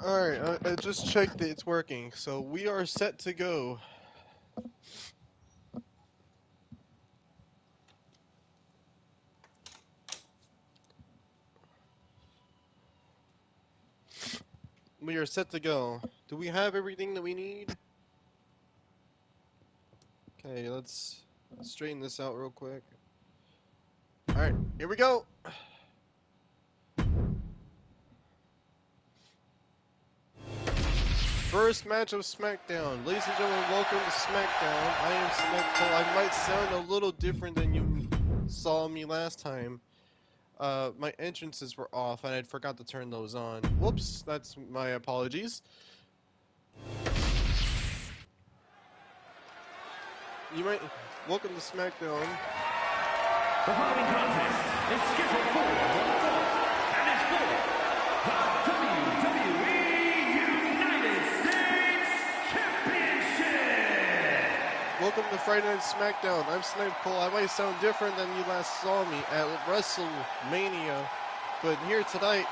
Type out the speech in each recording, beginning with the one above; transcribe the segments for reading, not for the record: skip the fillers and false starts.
Alright, I just checked that it's working, so we are set to go. We are set to go. Do we have everything that we need? Okay, let's straighten this out real quick. Alright, here we go! First match of SmackDown. Ladies and gentlemen, welcome to SmackDown. I am SmackDown. I might sound a little different than you saw me last time. My entrances were off and I forgot to turn those on. Whoops, that's my apologies. You might... Welcome to SmackDown. The following contest is scheduled for one fall and is for the WWE United States Championship. Welcome to Friday Night SmackDown. I'm Snipe Cole. I might sound different than you last saw me at WrestleMania, but here tonight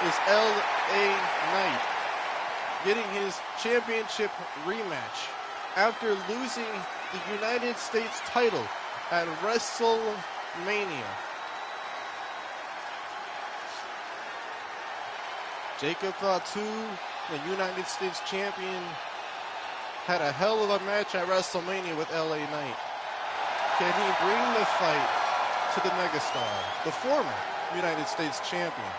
is LA Knight getting his championship rematch after losing the United States title at WrestleMania. Jacob Fatu, the United States champion, had a hell of a match at WrestleMania with LA Knight. Can he bring the fight to the megastar, the former United States champion?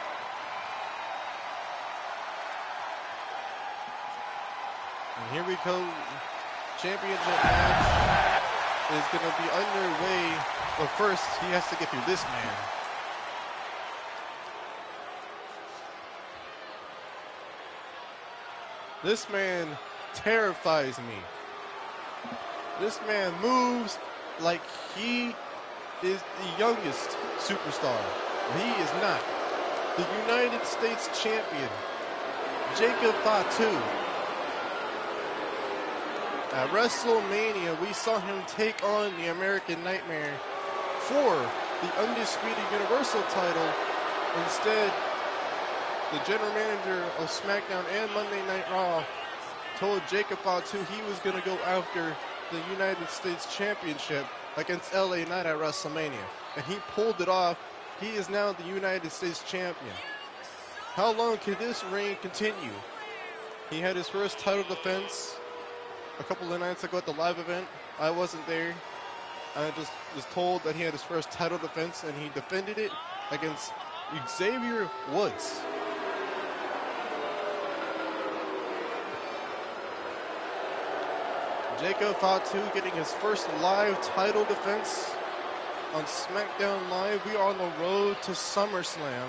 And here we go. Championship match is going to be underway, but first he has to get through this man. This man terrifies me. This man moves like he is the youngest superstar. He is not. The United States champion, Jacob Fatu. At WrestleMania, we saw him take on the American Nightmare for the undisputed Universal title. Instead, the general manager of SmackDown and Monday Night Raw told Jacob Fatu he was going to go after the United States Championship against LA Knight at WrestleMania. And he pulled it off. He is now the United States champion. How long can this reign continue? He had his first title defense a couple of nights ago at the live event. I wasn't there. I just was told that he had his first title defense and he defended it against Xavier Woods. Jacob Fatu getting his first live title defense on SmackDown Live. We are on the road to SummerSlam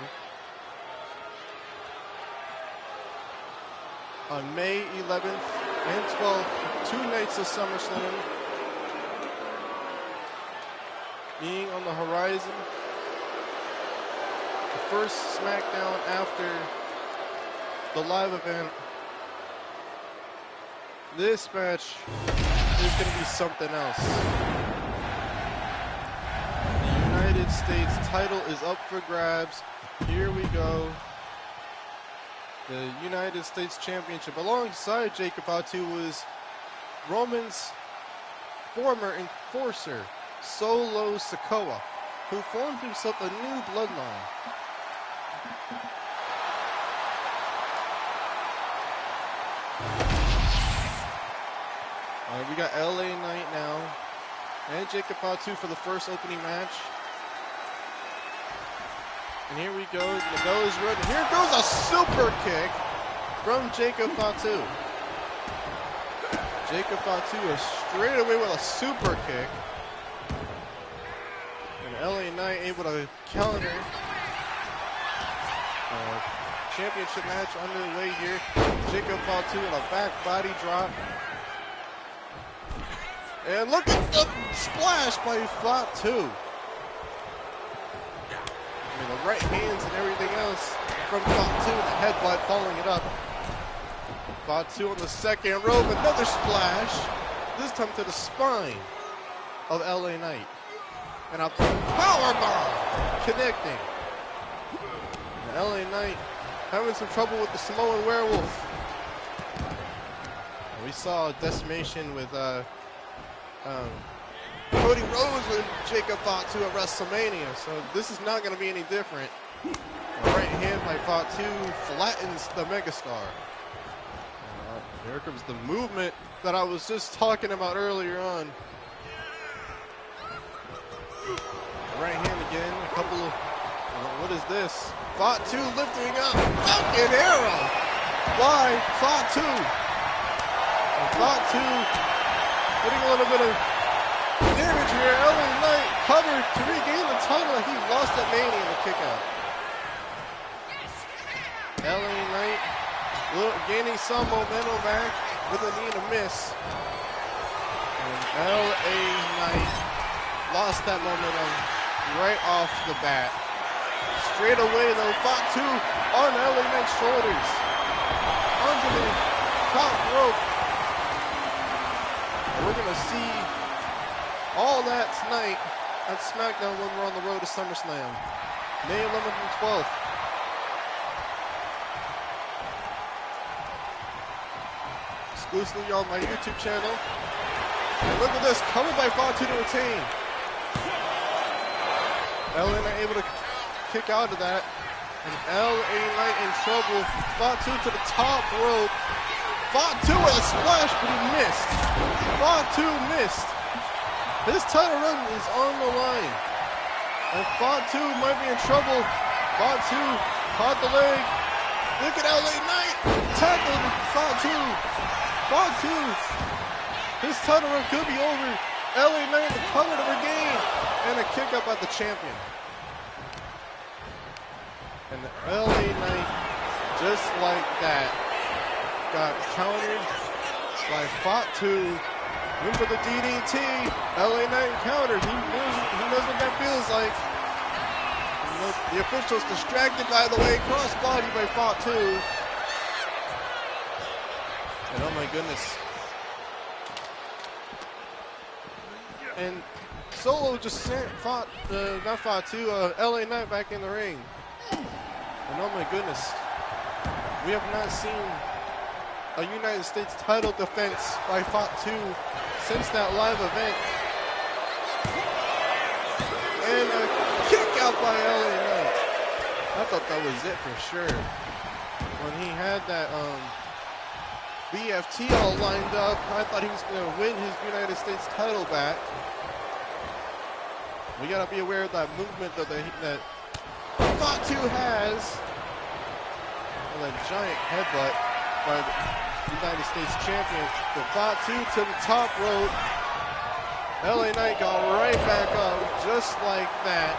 on May 11th and 12th. 2 nights of SummerSlam being on the horizon. The first SmackDown after the live event. This match is going to be something else. The United States title is up for grabs. Here we go. The United States Championship alongside Jacob Fatu was Roman's former enforcer, Solo Sikoa, who formed himself a new bloodline. We got LA Knight now, and Jacob Fatu for the first opening match. And here we go, the bell is ringing. Here goes a super kick from Jacob Fatu. Jacob Fatu is straight away with a super kick. And LA Knight able to counter. Championship match underway here. Jacob Fatu with a back body drop. And look at the splash by Fatu. I mean, the right hands and everything else from Fatu, the headbutt following it up. Fatu on the second rope, another splash, this time to the spine of LA Knight. And a powerbomb connecting. And LA Knight having some trouble with the Samoan Werewolf. We saw decimation with Cody Rhodes when Jacob Fatu at WrestleMania, so this is not going to be any different. The right hand by Fatu flattens the megastar. Here comes the movement that I was just talking about earlier on. The right hand again, a couple of, what is this? Fatu lifting up, Falcon Arrow by Fatu. Fatu getting a little bit of damage here. LA Knight covered to regain the title that he lost at Mania in the kick out. LA Knight gaining some momentum back with a knee and a miss. And LA Knight lost that momentum right off the bat. Straight away though, Fatu on LA Knight's shoulders. Onto the top rope. And we're going to see all that tonight at SmackDown when we're on the road to SummerSlam. May 11th and 12th. Exclusively on my YouTube channel. And look at this, coming by Fatu to retain. LA Knight able to kick out of that. And LA Knight in trouble. Fatu to the top rope. Fatu with a splash, but he missed. Fatu missed. His title run is on the line. And Fatu might be in trouble. Fatu caught the leg. Look at LA Knight. Tackled Fatu. Fatu. His title run could be over. LA Knight the cover to regain. And a kick up at the champion. And the LA Knight, just like that, got countered by Fatu. Went for the DDT. LA Knight countered. He knows what that feels like. The official's distracted, by the way. Crossbody by Fatu. And oh my goodness. And Solo just sent LA Knight back in the ring. And oh my goodness. We have not seen a United States title defense by Fatu since that live event. And a kick out by LA Knight. I thought that was it for sure. When he had that BFT all lined up, I thought he was going to win his United States title back. We got to be aware of that movement that Fatu has. And that giant headbutt by the United States champion. The Fatu to the top rope. LA Knight got right back up just like that.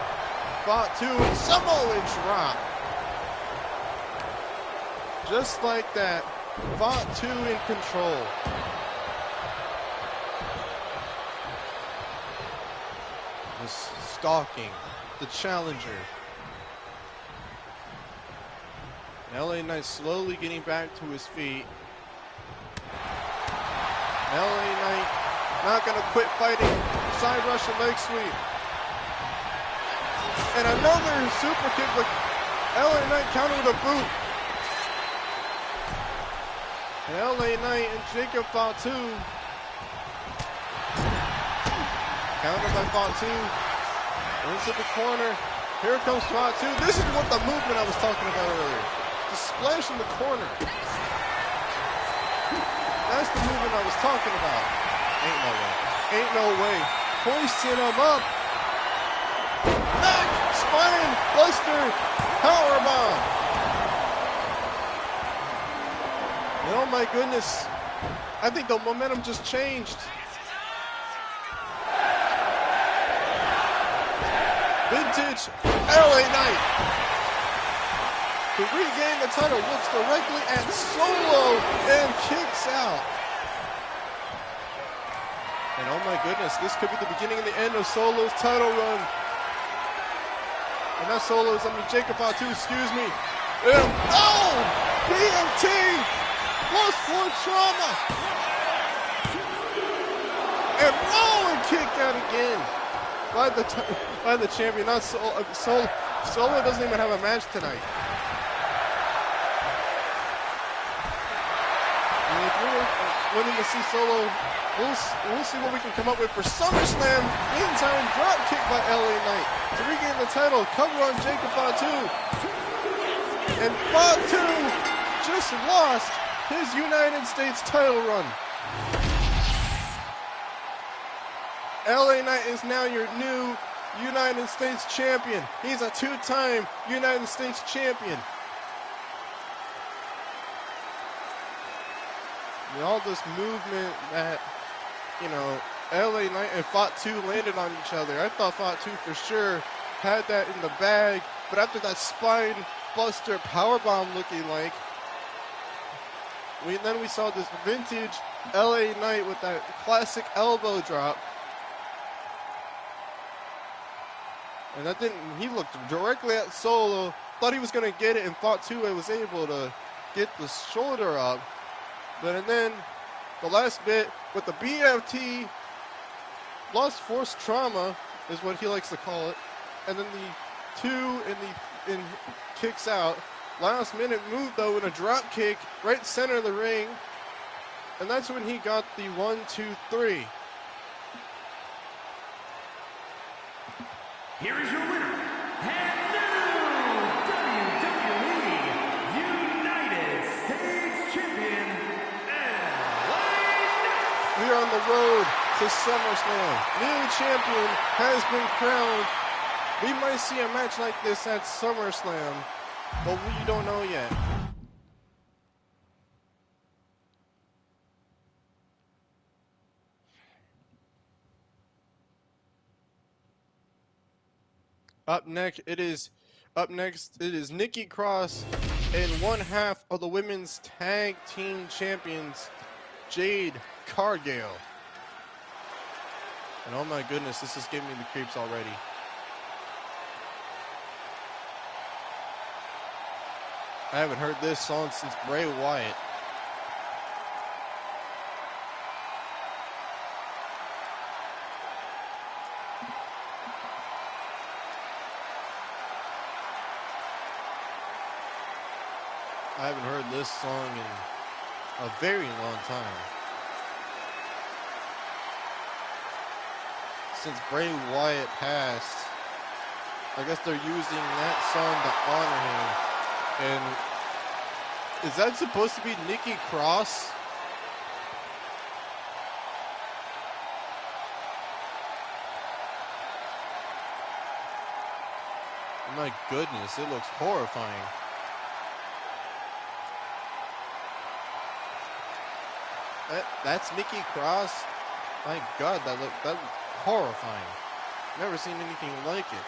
Fatu Samoan drop. Just like that. Fatu in control. Just stalking the challenger. LA Knight slowly getting back to his feet. LA Knight not going to quit fighting. Side Russian leg sweep. And another super kick, but LA Knight countered with a boot. And LA Knight and Jacob Fatu. Countered by Fatu. Into the corner. Here comes Fatu. This is what the movement I was talking about earlier. The splash in the corner. That's the movement I was talking about. Ain't no way. Ain't no way. Hoisting him up. Back, spine, buster, powerbomb. And oh my goodness. I think the momentum just changed. Vintage LA Knight. To regain the title, looks directly at Solo and kicks out. And oh my goodness, this could be the beginning and the end of Solo's title run. And not Solo's, Jacob Fatu, excuse me. And oh! BMT! Plus 4 trauma! And oh, and kick out again by the champion. Not Solo. Solo doesn't even have a match tonight. winning to see Solo. We'll see what we can come up with for SummerSlam. Meantime, drop kick by LA Knight to regain the title. Cover on Jacob Fatu. And Fatu just lost his United States title run. LA Knight is now your new United States champion. He's a two-time United States champion. And all this movement that, LA Knight and Fatu landed on each other. I thought Fatu for sure had that in the bag, but after that spine buster powerbomb looking like, we saw this vintage LA Knight with that classic elbow drop. And he looked directly at Solo, thought he was going to get it, and Fatu was able to get the shoulder up. And then the last bit with the BFT, lost force trauma is what he likes to call it. And then the 2 and kicks out. Last minute move though in a drop kick right center of the ring. And that's when he got the 1, 2, 3. Here is your winner, and new WWE United States Champion, LA Knight. We are on the road to SummerSlam. New champion has been crowned. We might see a match like this at SummerSlam, but we don't know yet. Up next, it is Nikki Cross and one half of the women's tag team champions, Jade Cargill. And oh my goodness, this is giving me the creeps already. I haven't heard this song since Bray Wyatt. I haven't heard this song in a very long time. Since Bray Wyatt passed, I guess they're using that song to honor him. And is that supposed to be Nikki Cross? My goodness, it looks horrifying. That's Nikki Cross. My God, that looks horrifying. Never seen anything like it.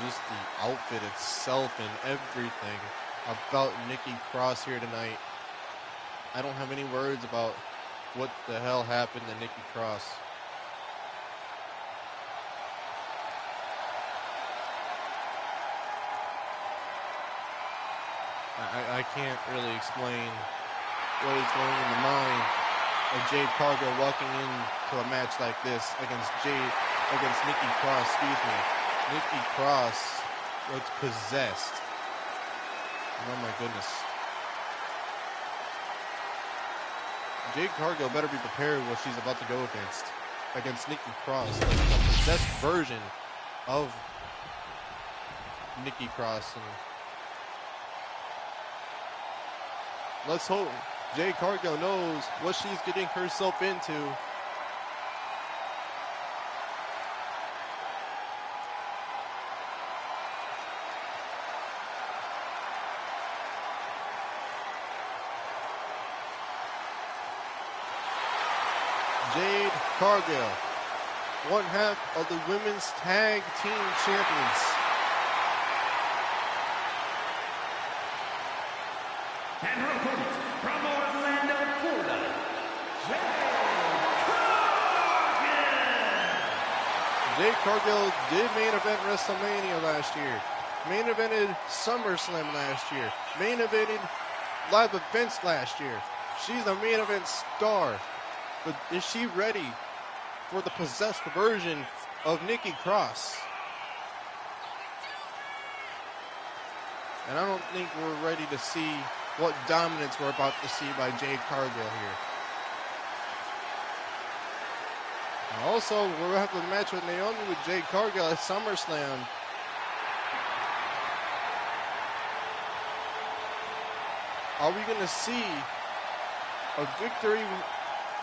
Just the outfit itself and everything about Nikki Cross here tonight. I don't have any words about what the hell happened to Nikki Cross. I can't really explain what is going in the mind of Jade Cargill walking into a match like this against Nikki Cross, Nikki Cross looks possessed. Oh my goodness. Jade Cargill better be prepared what she's about to go against Nikki Cross, like a possessed version of Nikki Cross. And let's hope Jade Cargill knows what she's getting herself into. Jade Cargill, one half of the women's tag team champions. And her opponent from Orlando, Florida, Jade Cargill did main event WrestleMania last year. Main evented SummerSlam last year. Main evented live events last year. She's a main event star. But is she ready for the possessed version of Nikki Cross? And I don't think we're ready to see what dominance we're about to see by Jade Cargill here. And also, we're going to have a match with Naomi with Jade Cargill at SummerSlam. Are we going to see a victory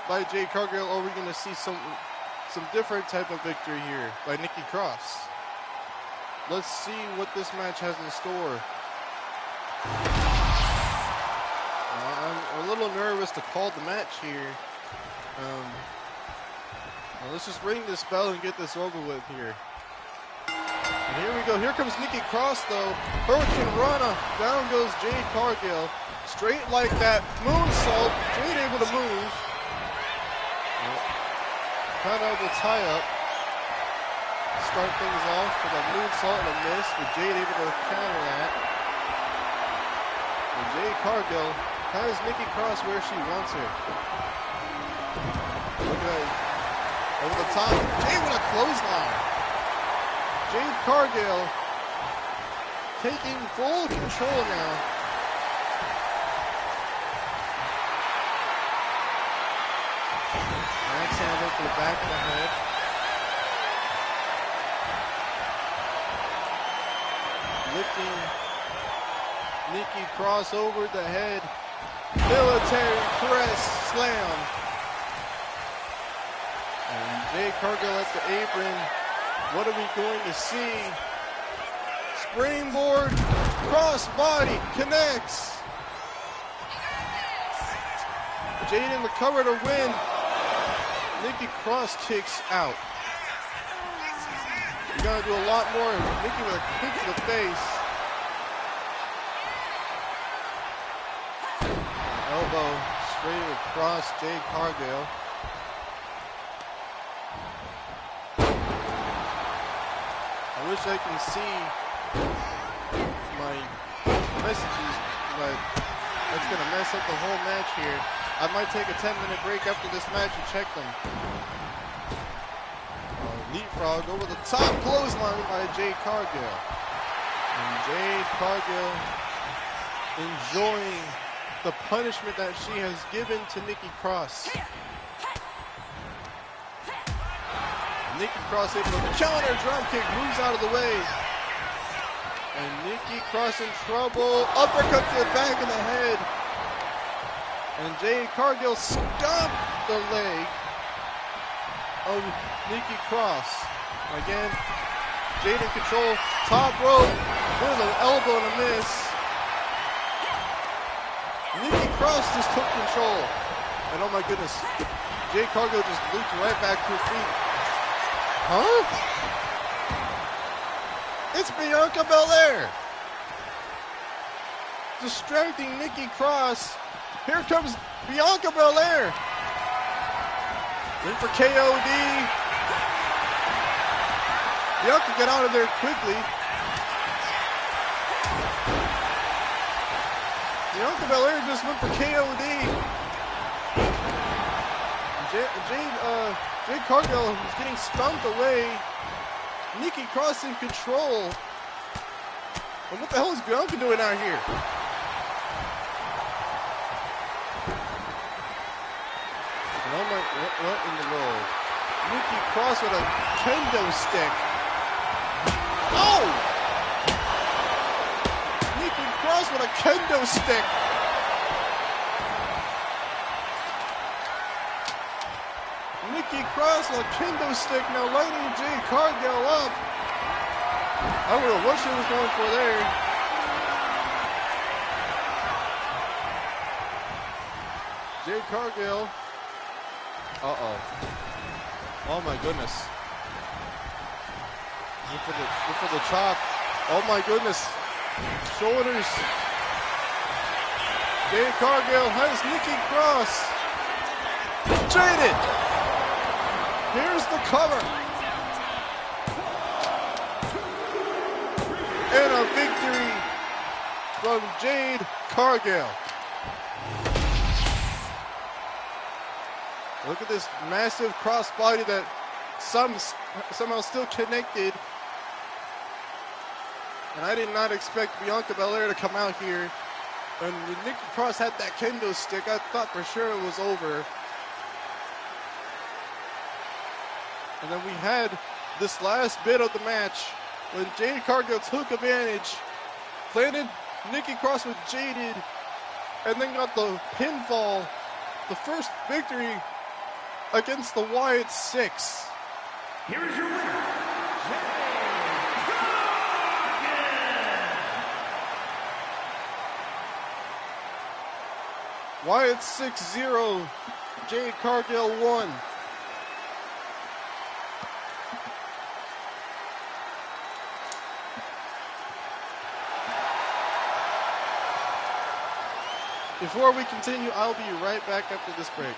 by Jade Cargill, or are we going to see some different type of victory here by Nikki Cross? Let's see what this match has in store. I'm a little nervous to call the match here. Well, let's just ring this bell and get this over with here. And here we go. Here comes Nikki Cross, though. Hurricane Rana. Down goes Jade Cargill. Straight like that. Moonsault. Jade able to move. Kind of the tie-up. Start things off with a moonsault and a miss, but Jade able to counter that. And Jade Cargill has Nikki Cross where she wants her. Look at that. Over the top. Jade with a clothesline. Jade Cargill taking full control now. Axe handle to the back of the head. Lifting Nikki Cross over the head. Military press slam. And Jade Cargill at the apron. What are we going to see? Springboard, crossbody, connects. Jade in the cover to win. Nikki Cross kicks out. You gotta do a lot more. Nikki with a kick to the face. Elbow straight across Jade Cargill. I wish I can see my messages, but that's gonna mess up the whole match here. I might take a 10-minute break after this match and check them. Leapfrog over the top, clothesline by Jade Cargill. And Jade Cargill enjoying the punishment that she has given to Nikki Cross. Nikki Cross able to counter dropkick, moves out of the way. And Nikki Cross in trouble. Uppercut to the back of the head. And Jade Cargill stomped the leg of Nikki Cross. Again, Jade in control. Top rope with an elbow and a miss. Nikki Cross just took control. And oh my goodness, Jade Cargill just leaped right back to her feet. Huh? It's Bianca Belair. Distracting Nikki Cross. Here comes Bianca Belair. In for KOD. Bianca get out of there quickly. Bianca Belair just went for KOD. Jade Cargill is getting stumped away. Nikki Cross in control. And what the hell is Bianca doing out here? Oh my, what in the world? Nikki Cross with a kendo stick. Oh! Nikki Cross with a kendo stick. Nikki Cross with a kendo stick now lighting Jade Cargill up. I don't know what she was going for there. Jade Cargill. Uh-oh. Oh my goodness. Look for the chop. Oh my goodness. Shoulders. Jade Cargill has Nikki Cross. Traded. Here's the cover. And a victory from Jade Cargill. Look at this massive crossbody that somehow still connected. And I did not expect Bianca Belair to come out here. And when Nikki Cross had that kendo stick, I thought for sure it was over. And then we had this last bit of the match when Jade Cargill took advantage, planted Nikki Cross with Jaded, and then got the pinfall, the first victory against the Wyatt Six. Here is your winner, Jade Cargill. Wyatt 6-0, Jade Cargill 1. Before we continue, I'll be right back after this break.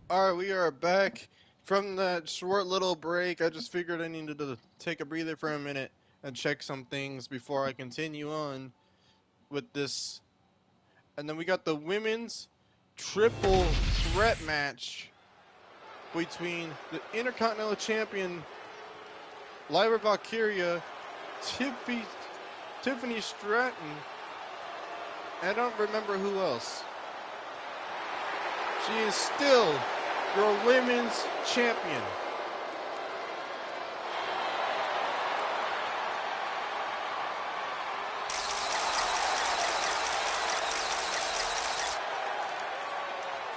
All right, we are back from that short little break. I just figured I needed to take a breather for a minute and check some things before I continue on with this. And then we got the women's triple threat match between the Intercontinental Champion Lyra Valkyria, Tiffany Stratton, I don't remember who else. She is still your women's champion.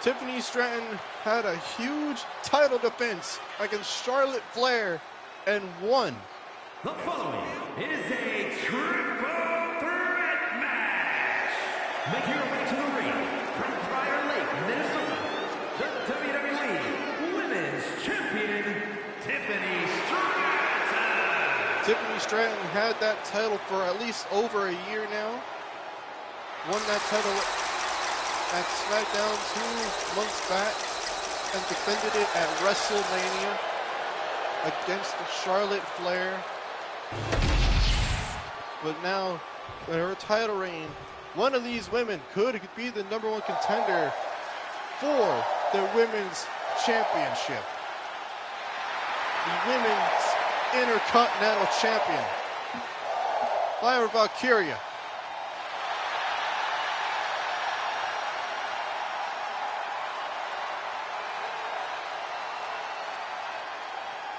Tiffany Stratton had a huge title defense against Charlotte Flair and won. The following is a triple threat match. Making her way to the ring from Prior Lake, Minnesota, the WWE Women's Champion, Tiffany Stratton. Tiffany Stratton had that title for at least over a year now. Won that title at SmackDown 2 months back and defended it at WrestleMania against Charlotte Flair. But now, with her title reign, one of these women could be the #1 contender for the Women's Championship. The Women's Intercontinental Champion, Lyra Valkyria.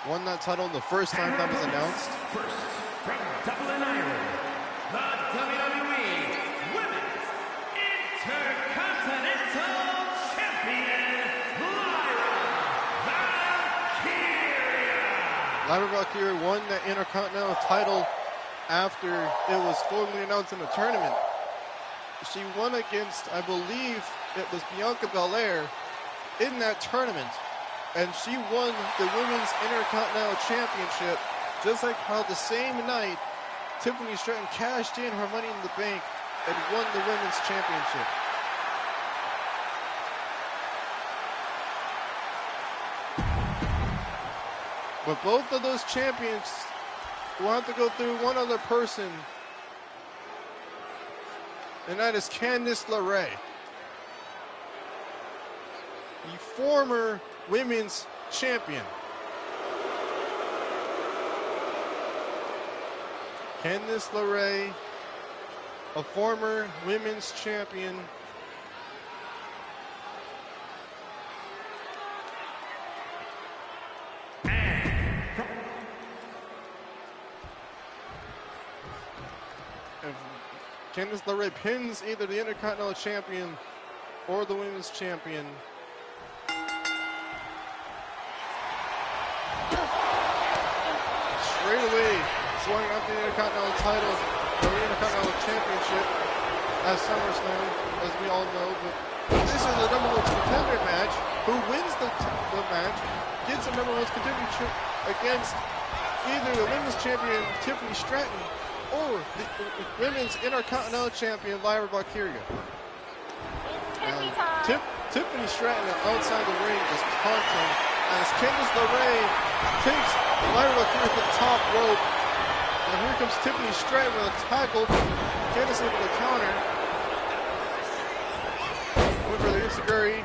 Won that title the first time that was announced. First, from Dublin, Ireland, the WWE Women's Intercontinental Champion, Lyra Valkyria. Lyra Valkyria won the Intercontinental title after it was formally announced in the tournament. She won against, I believe, it was Bianca Belair in that tournament. And she won the Women's Intercontinental Championship, just like how the same night Tiffany Stratton cashed in her Money in the Bank and won the Women's Championship. But both of those champions will have to go through one other person, and that is Candice LeRae, the former Women's Champion. Candice LeRae, a former Women's Champion. if Candice LeRae pins either the Intercontinental Champion or the Women's Champion, straight away going up the Intercontinental title, or the Intercontinental Championship at SummerSlam, as we all know. But this is a number one contender match. Who wins the match gets a number one contender against either the Women's Champion Tiffany Stratton or the Women's Intercontinental Champion Lyra Valkyria. Tiffany Stratton outside the ring is taunting as Candice LeRae takes Lyra Valkyria to the top rope. And here comes Tiffany Stratton with a tackle. Candice able to counter. Went for the Enziguri.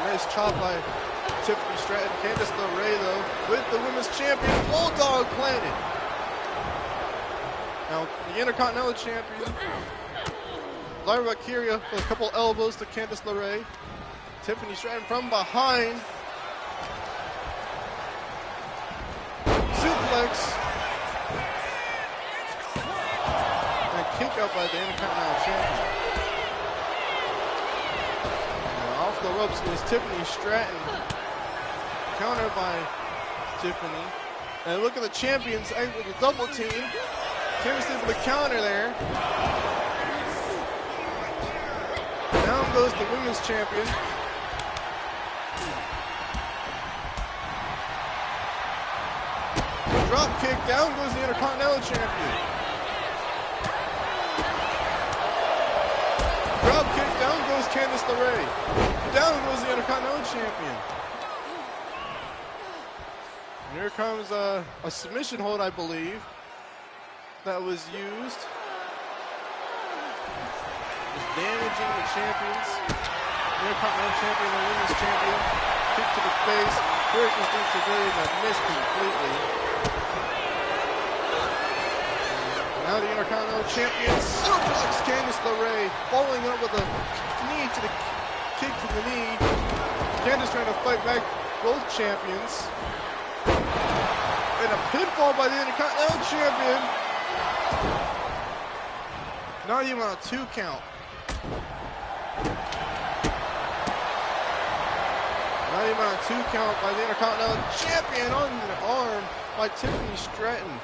Nice chop by Tiffany Stratton. Candice LeRae, though, with the Women's Champion Bulldog planted. Now, the Intercontinental Champion, Lyra Valkyria with a couple elbows to Candice LeRae. Tiffany Stratton from behind. Suplex. And kick out by the Intercontinental Champion. Off the ropes is Tiffany Stratton. Countered by Tiffany. And look at the champions with a double team. Candice able to counter there. Down goes the Women's Champion. Drop kick. Down goes the Intercontinental Champion. Drop kick. Down goes Candice LeRae. Down goes the Intercontinental Champion. And here comes a submission hold, I believe, that was used. Just damaging the champions. The Intercontinental Champion and the Women's Champion. Kick to the face. Here's this Enziguri that missed completely. Now the Intercontinental Champion suplex Candice LeRae, following up with a knee to the kick to the knee. Candice trying to fight back both champions. And a pinfall by the Intercontinental Champion. Not even on a 2 count. Not even on a 2 count by the Intercontinental Champion on the arm by Tiffany Stratton.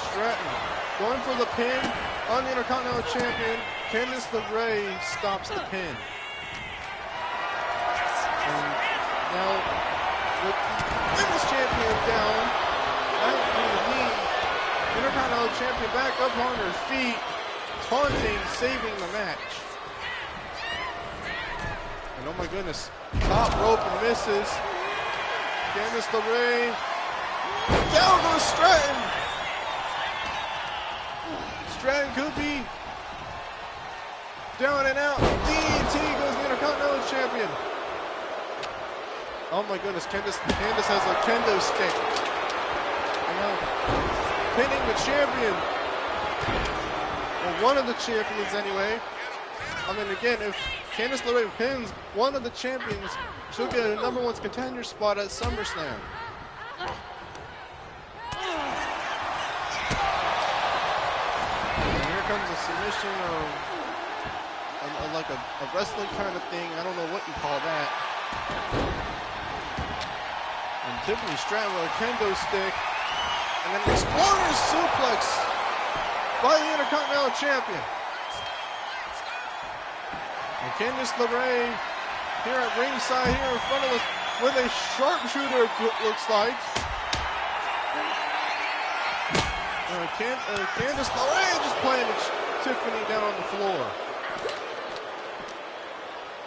Stratton going for the pin on the Intercontinental Champion. Candice LeRae stops the pin. And now with the Women's Champion down, the Intercontinental Champion back up on her feet, taunting, saving the match. And oh my goodness, top rope and misses. Candice LeRae, down goes Stratton. Stratton could be down and out. DDT goes the Intercontinental Champion. Oh my goodness, Candice has a kendo stick. And now pinning the champion. Well, one of the champions anyway. I mean, again, if Candice LeRae pins one of the champions, she'll get a number one contender spot at SummerSlam. And here comes a submission of like a wrestling kind of thing. I don't know what you call that. And Tiffany Stratton with a kendo stick. And then an Explorer suplex by the Intercontinental Champion. And Candice LeRae here at ringside, here in front of us, with a sharpshooter, it looks like. Candice LeRae just planted Tiffany down on the floor.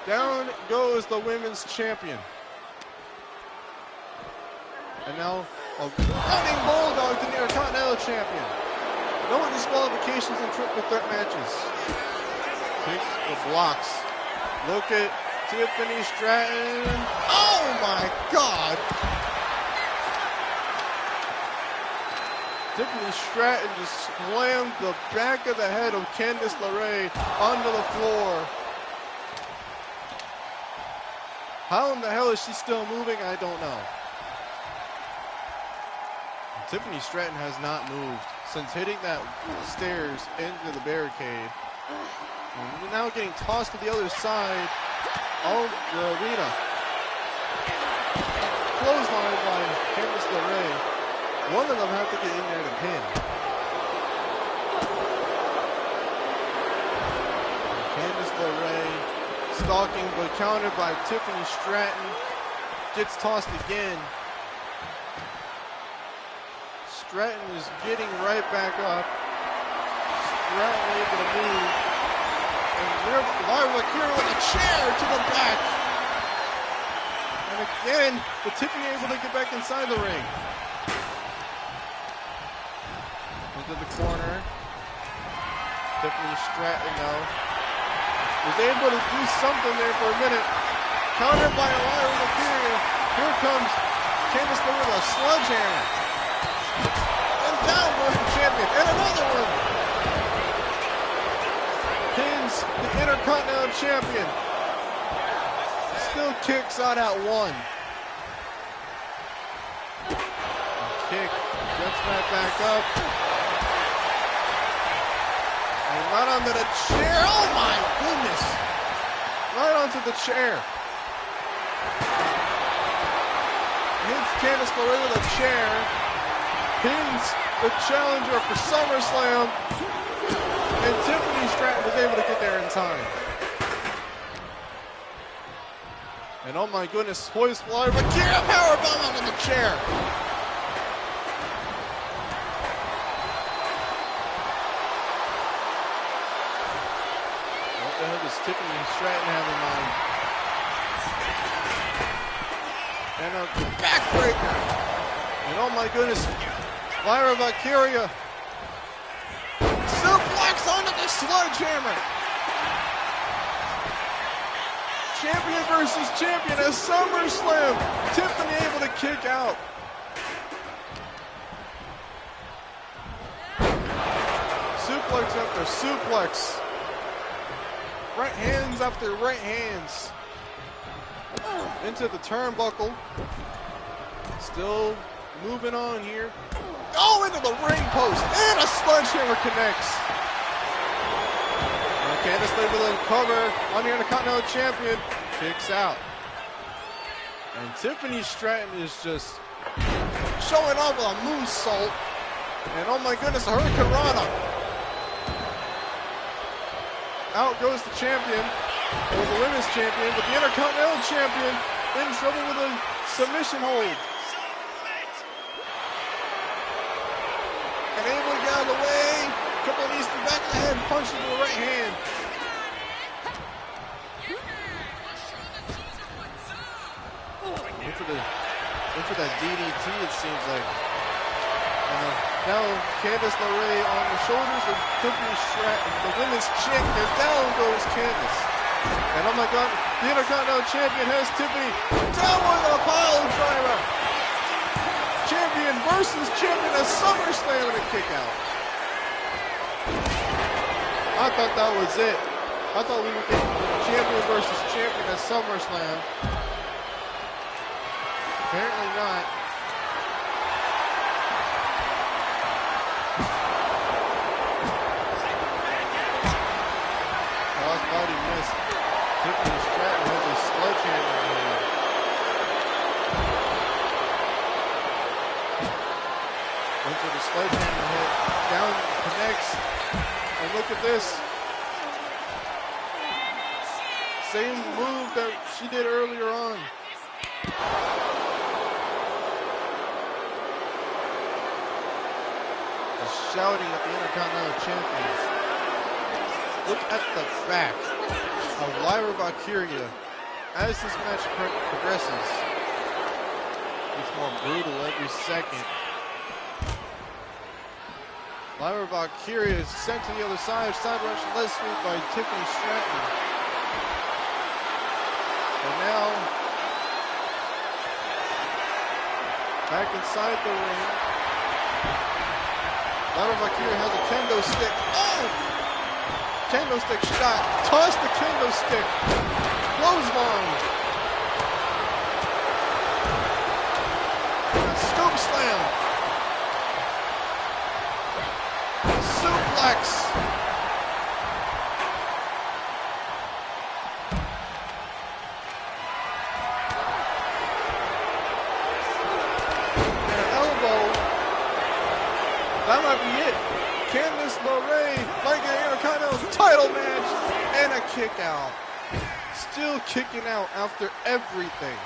Down goes the Women's Champion. And now a running bulldog to the Intercontinental Champion. No disqualifications in triple threat matches. Takes the blocks. Look at Tiffany Stratton. Oh my God! Tiffany Stratton just slammed the back of the head of Candice LeRae onto the floor. How in the hell is she still moving? I don't know. Tiffany Stratton has not moved since hitting that stairs into the barricade. And we're now getting tossed to the other side of the arena. Clothesline by Candice LeRae. One of them have to get in there to pin. And Candice LeRae stalking but countered by Tiffany Stratton. Gets tossed again. Stratton is getting right back up. Stratton able to move. And Lyra Akira with a chair to the back. And again, but Tiffany able to get back inside the ring. Into the corner. Tiffany Stratton though was able to do something there for a minute. Countered by Lyra Akira. Here comes Candice LeRae with a sledgehammer. And down goes the champion. And another one. Pins the Intercontinental Champion. Still kicks out at one. Kick. Gets back up. And right onto the chair. Oh my goodness. Right onto the chair. Hits Candice LeRae with a chair. Pins the challenger for SummerSlam. And Tiffany Stratton was able to get there in time. And oh my goodness, hoist Lyra Akira powerbomb on the chair. What the hell does Tiffany Stratton have in mind? And a backbreaker. And oh my goodness, Lyra Akira suplex onto the sledgehammer. Champion versus champion at SummerSlam. Tiffany able to kick out. Suplex after suplex. Right hands after right hands. Into the turnbuckle. Still moving on here. Oh, into the ring post. And a sledgehammer connects. Candice LeRae with a cover on the Intercontinental Champion. Kicks out. And Tiffany Stratton is just showing off a moonsault. And oh my goodness, a Hurricane Rana. Out goes the champion, or the women's champion, but the Intercontinental Champion in trouble with a submission hold. And able to get out of the way. Couple of knees to the back of the head, punch into the right hand. Into that DDT, it seems like. Now Candice LeRae on the shoulders of Tiffany Stratton, the women's champion. Down goes Candice. And oh my God, the Intercontinental Champion has Tiffany down with a pile driver. Champion versus champion at SummerSlam and a kick out. I thought that was it. I thought we would get champion versus champion at SummerSlam. Apparently not. Crossbody missed. Tiffany Stratton has a sledgehammer in hand. Went for the sledgehammer hit. Down connects. And look at this. Same move that she did earlier on. Just shouting at the Intercontinental Champion. Look at the back of Lyra Akira as this match progresses. It's more brutal every second. Lyra Akira is sent to the other side. Side rush leg sweep by Tiffany Stratton. And now, back inside the ring. Lyra Akira has a kendo stick. Oh! Kendo stick shot. Toss the kendo stick. Clothesline. A scoop slam. suplex. And an elbow. That might be it. Candice LeRae might get an Intercontinental title match and a kick out. Still kicking out after everything.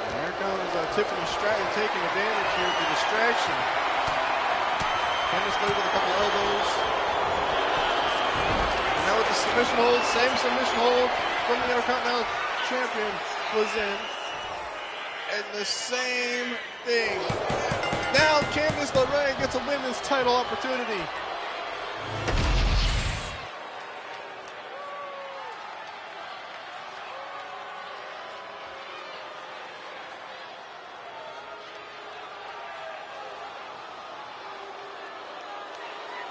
And here comes Tiffany Stratton taking advantage here of the distraction. Candice LeRae with a couple elbows. And now with the submission hold, same submission hold from the Intercontinental Champion was in. And the same thing. Now Candice LeRae gets a women's title opportunity.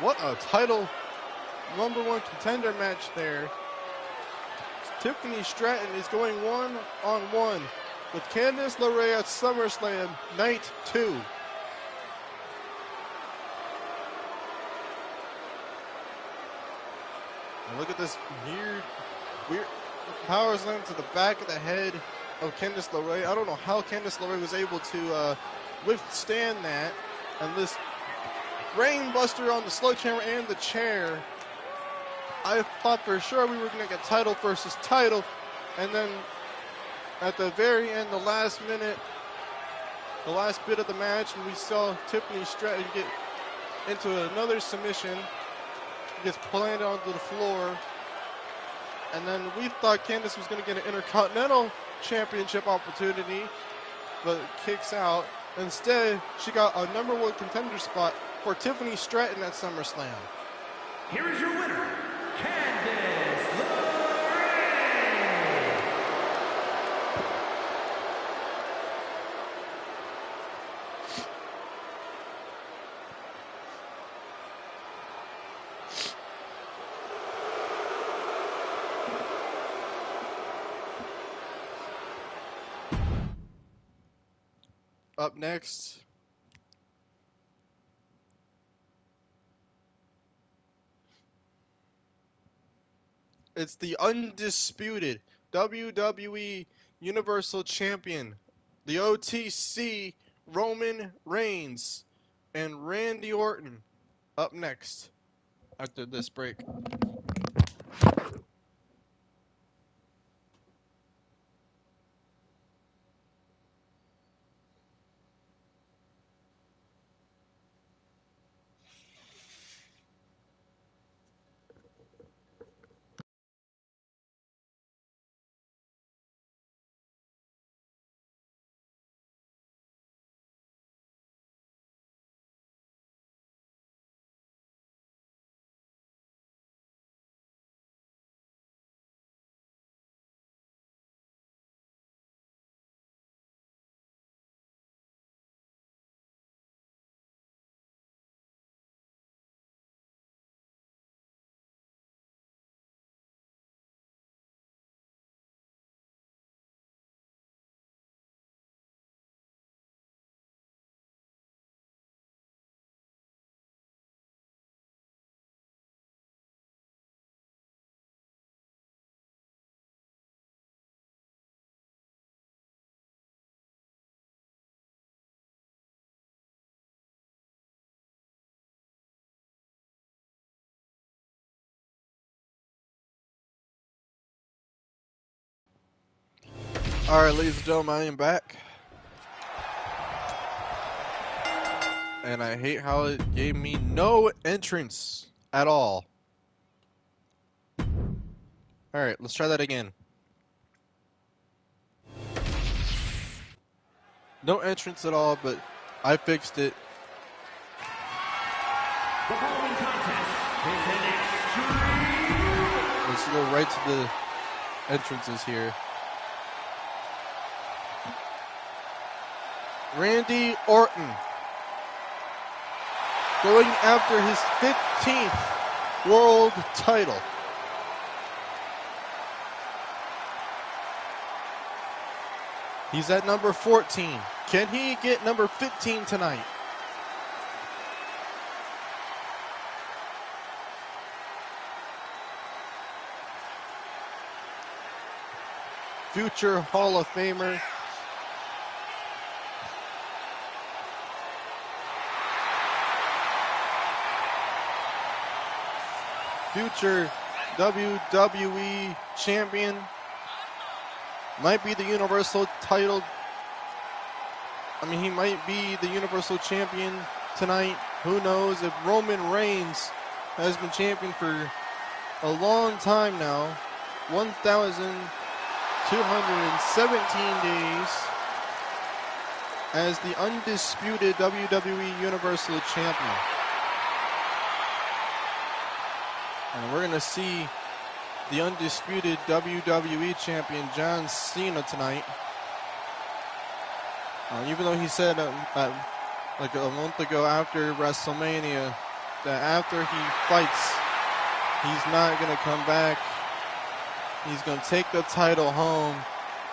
What a title #1 contender match there. Tiffany Stratton is going one-on-one with Candice LeRae at SummerSlam Night 2. And look at this weird power slam to the back of the head of Candice LeRae. I don't know how Candice LeRae was able to withstand that. And this brainbuster on the sledgehammer and the chair. I thought for sure we were going to get title versus title. And then at the very end, the last minute, the last bit of the match, and we saw Tiffany Stratton get into another submission. Gets planted onto the floor. And then we thought Candice was going to get an Intercontinental Championship opportunity, but kicks out. Instead, she got a #1 contender spot for Tiffany Stratton at SummerSlam. Here is your winner, Candice LeRae. Up next, it's the undisputed WWE Universal Champion, the OTC Roman Reigns, and Randy Orton. Up next after this break. All right, ladies and gentlemen, I am back. And I hate how it gave me no entrance at all. All right, let's try that again. No entrance at all, but I fixed it. The following contest is an extreme. Let's go right to the entrances here. Randy Orton going after his 15th world title. He's at number 14. Can he get number 15 tonight? future Hall of Famer. Future WWE champion. Might be the Universal title. He might be the Universal champion tonight. Who knows? If Roman Reigns has been champion for a long time now, 1,217 days as the undisputed WWE Universal champion. And we're going to see the undisputed WWE champion John Cena tonight. Even though he said like a month ago after WrestleMania that after he fights, he's not going to come back. He's going to take the title home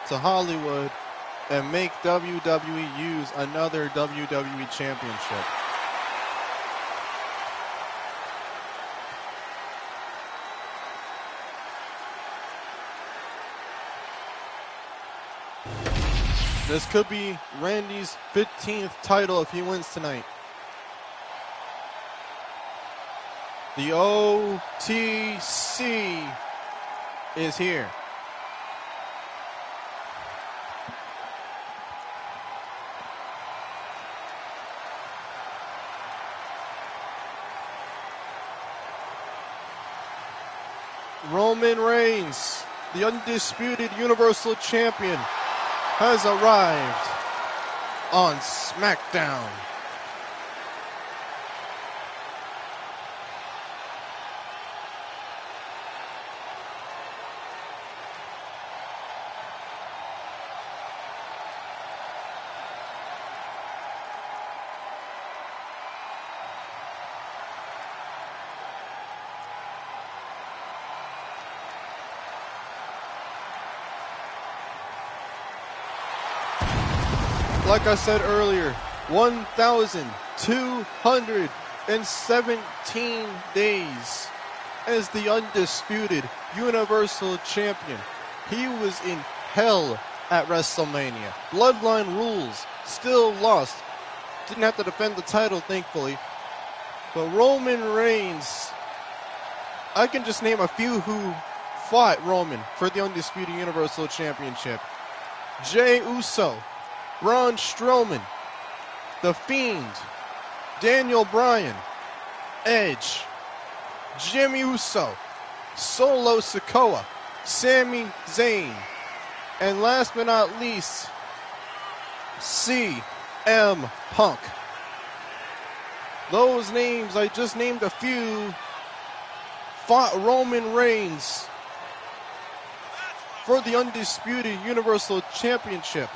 to Hollywood and make WWE use another WWE championship. This could be Randy's 15th title if he wins tonight. The OTC is here. Roman Reigns, the undisputed Universal Champion, has arrived on SmackDown. Like I said earlier, 1,217 days as the undisputed Universal Champion. He was in hell at WrestleMania. Bloodline rules, still lost. Didn't have to defend the title, thankfully. But Roman Reigns, I can just name a few who fought Roman for the undisputed Universal Championship. Jey Uso, Braun Strowman, The Fiend, Daniel Bryan, Edge, Jimmy Uso, Solo Sikoa, Sami Zayn, and last but not least, CM Punk. Those names, I just named a few, fought Roman Reigns for the undisputed Universal Championship.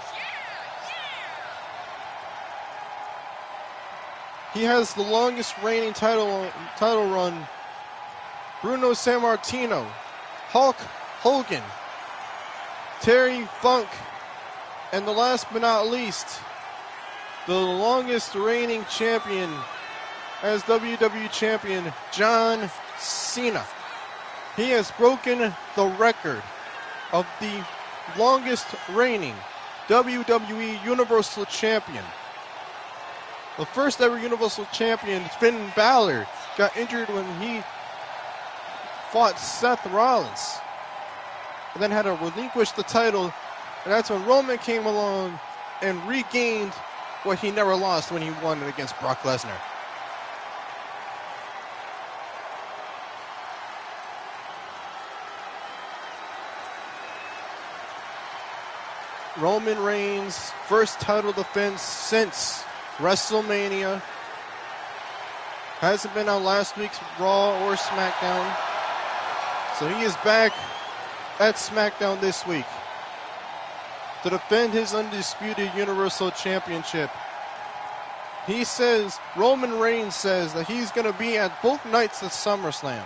He has the longest reigning title run. Bruno Sammartino, Hulk Hogan, Terry Funk, and the last but not least, the longest reigning champion as WWE Champion, John Cena. He has broken the record of the longest reigning WWE Universal Champion. The first ever Universal Champion, Finn Balor, got injured when he fought Seth Rollins. And then had to relinquish the title. And that's when Roman came along and regained what he never lost when he won it against Brock Lesnar. Roman Reigns' first title defense since WrestleMania. Hasn't been on last week's Raw or SmackDown. So he is back at SmackDown this week to defend his undisputed Universal Championship. He says, Roman Reigns says that he's going to be at both nights of SummerSlam.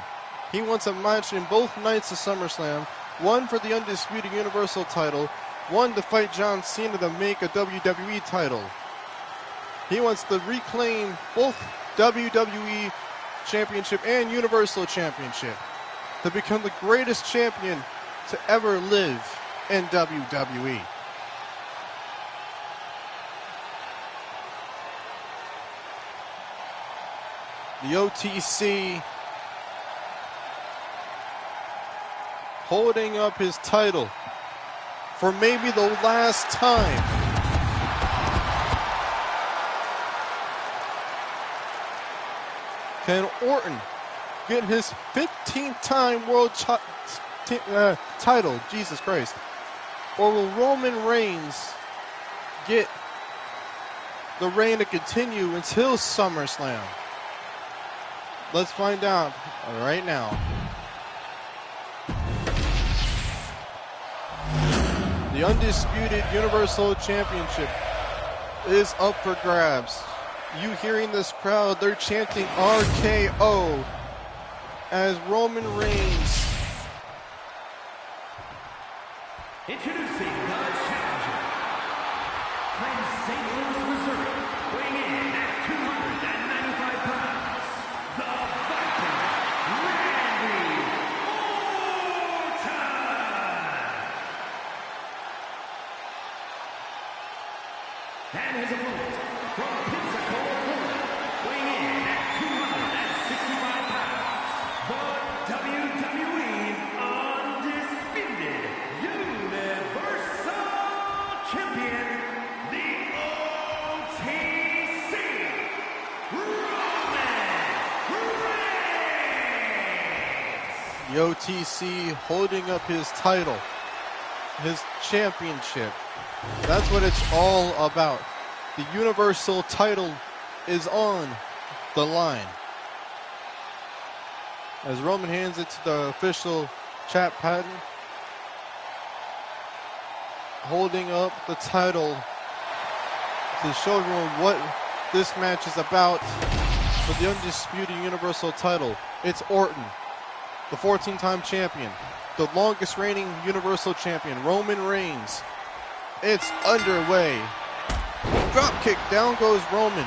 He wants a match in both nights of SummerSlam. One for the undisputed Universal title. One to fight John Cena to make a WWE title. He wants to reclaim both WWE Championship and Universal Championship to become the greatest champion to ever live in WWE. The OTC holding up his title for maybe the last time. Can Orton get his 15th time world title? Jesus Christ. Or will Roman Reigns get the reign to continue until SummerSlam? Let's find out right now. The Undisputed Universal Championship is up for grabs. You hearing this crowd, they're chanting RKO as Roman Reigns. Introducing the challenger from St. Louis, Missouri, weighing in at 295 pounds, the Viper, Randy Orton. And his opponent from Pensacola, Florida, weighing in at 265 pounds, the WWE Undisputed Universal Champion, the OTC, Roman Reigns. The OTC holding up his title, his championship. That's what it's all about. The Universal title is on the line. As Roman hands it to the official chat pattern, holding up the title to show everyone what this match is about for the Undisputed Universal title. It's Orton, the 14-time champion, the longest reigning Universal champion, Roman Reigns. It's underway. Drop kick, down goes Roman.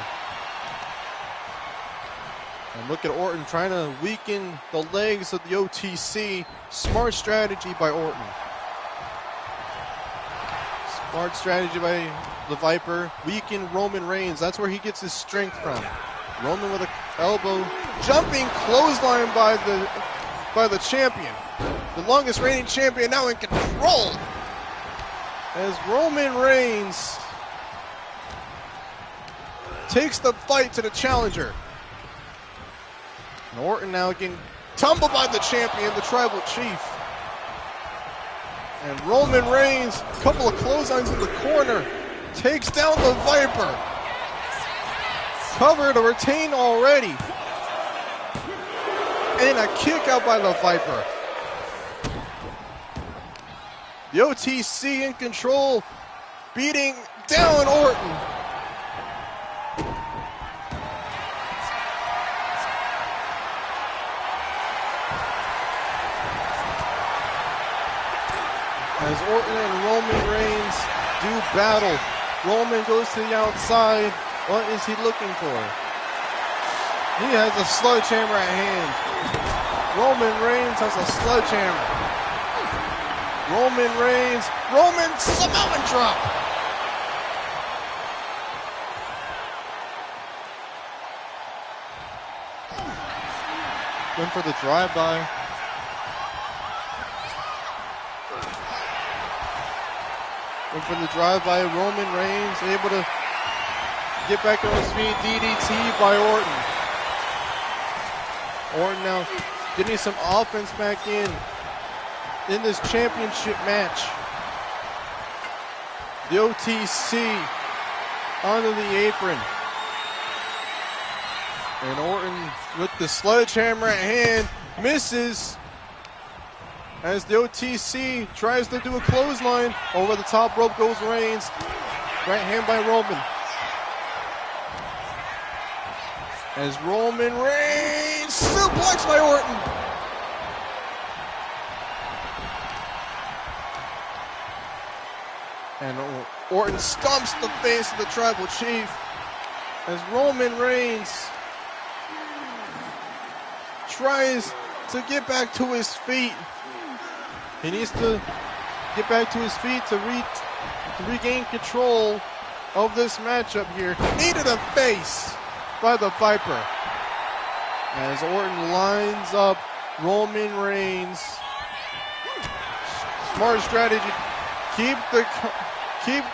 And look at Orton trying to weaken the legs of the OTC. Smart strategy by Orton. Smart strategy by the Viper. Weaken Roman Reigns. That's where he gets his strength from. Roman with an elbow. Jumping clothesline by the champion. The longest reigning champion now in control. As Roman Reigns takes the fight to the challenger. And Orton now getting tumbled by the champion, the tribal chief. And Roman Reigns, a couple of clotheslines in the corner, takes down the Viper. Covered or retained already. And a kick out by the Viper. The OTC in control, beating down Orton. As Orton and Roman Reigns do battle, Roman goes to the outside. What is he looking for? He has a sledgehammer at hand. Roman Reigns has a sledgehammer. Roman Reigns, Roman Samoan drop. Went for the drive-by. Went for the drive-by. Roman Reigns able to get back on his feet. DDT by Orton. Orton now getting some offense back in this championship match. The OTC onto the apron. And Orton with the sledgehammer at hand misses as the OTC tries to do a clothesline. Over the top rope goes Reigns. Right hand by Roman. As Roman Reigns suplex by Orton. And Orton stomps the face of the tribal chief as Roman Reigns tries to get back to his feet. He needs to get back to his feet to regain control of this matchup here. Knee to the face by the Viper. As Orton lines up Roman Reigns. Smart strategy. Keep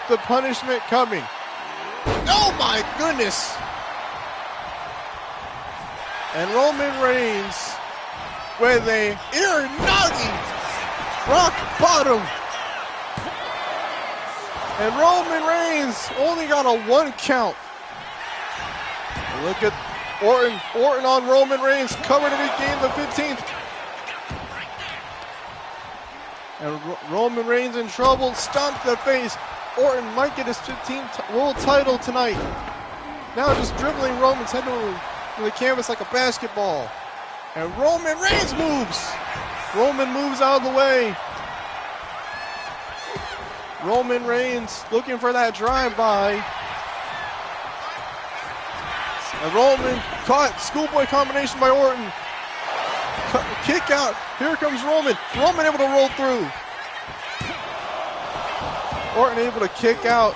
the punishment coming. Oh my goodness! And Roman Reigns with a Uranagi rock bottom. And Roman Reigns only got a 1 count. Look at Orton. Orton on Roman Reigns, cover to regain the 15th. And Roman Reigns in trouble, stomp to the face. Orton might get his 15th world title tonight. Now just dribbling Roman's head to the canvas like a basketball. And Roman Reigns moves. Roman moves out of the way. Roman Reigns looking for that drive-by. And Roman caught. Schoolboy combination by Orton. Kick out. Here comes Roman. Roman able to roll through. Orton able to kick out.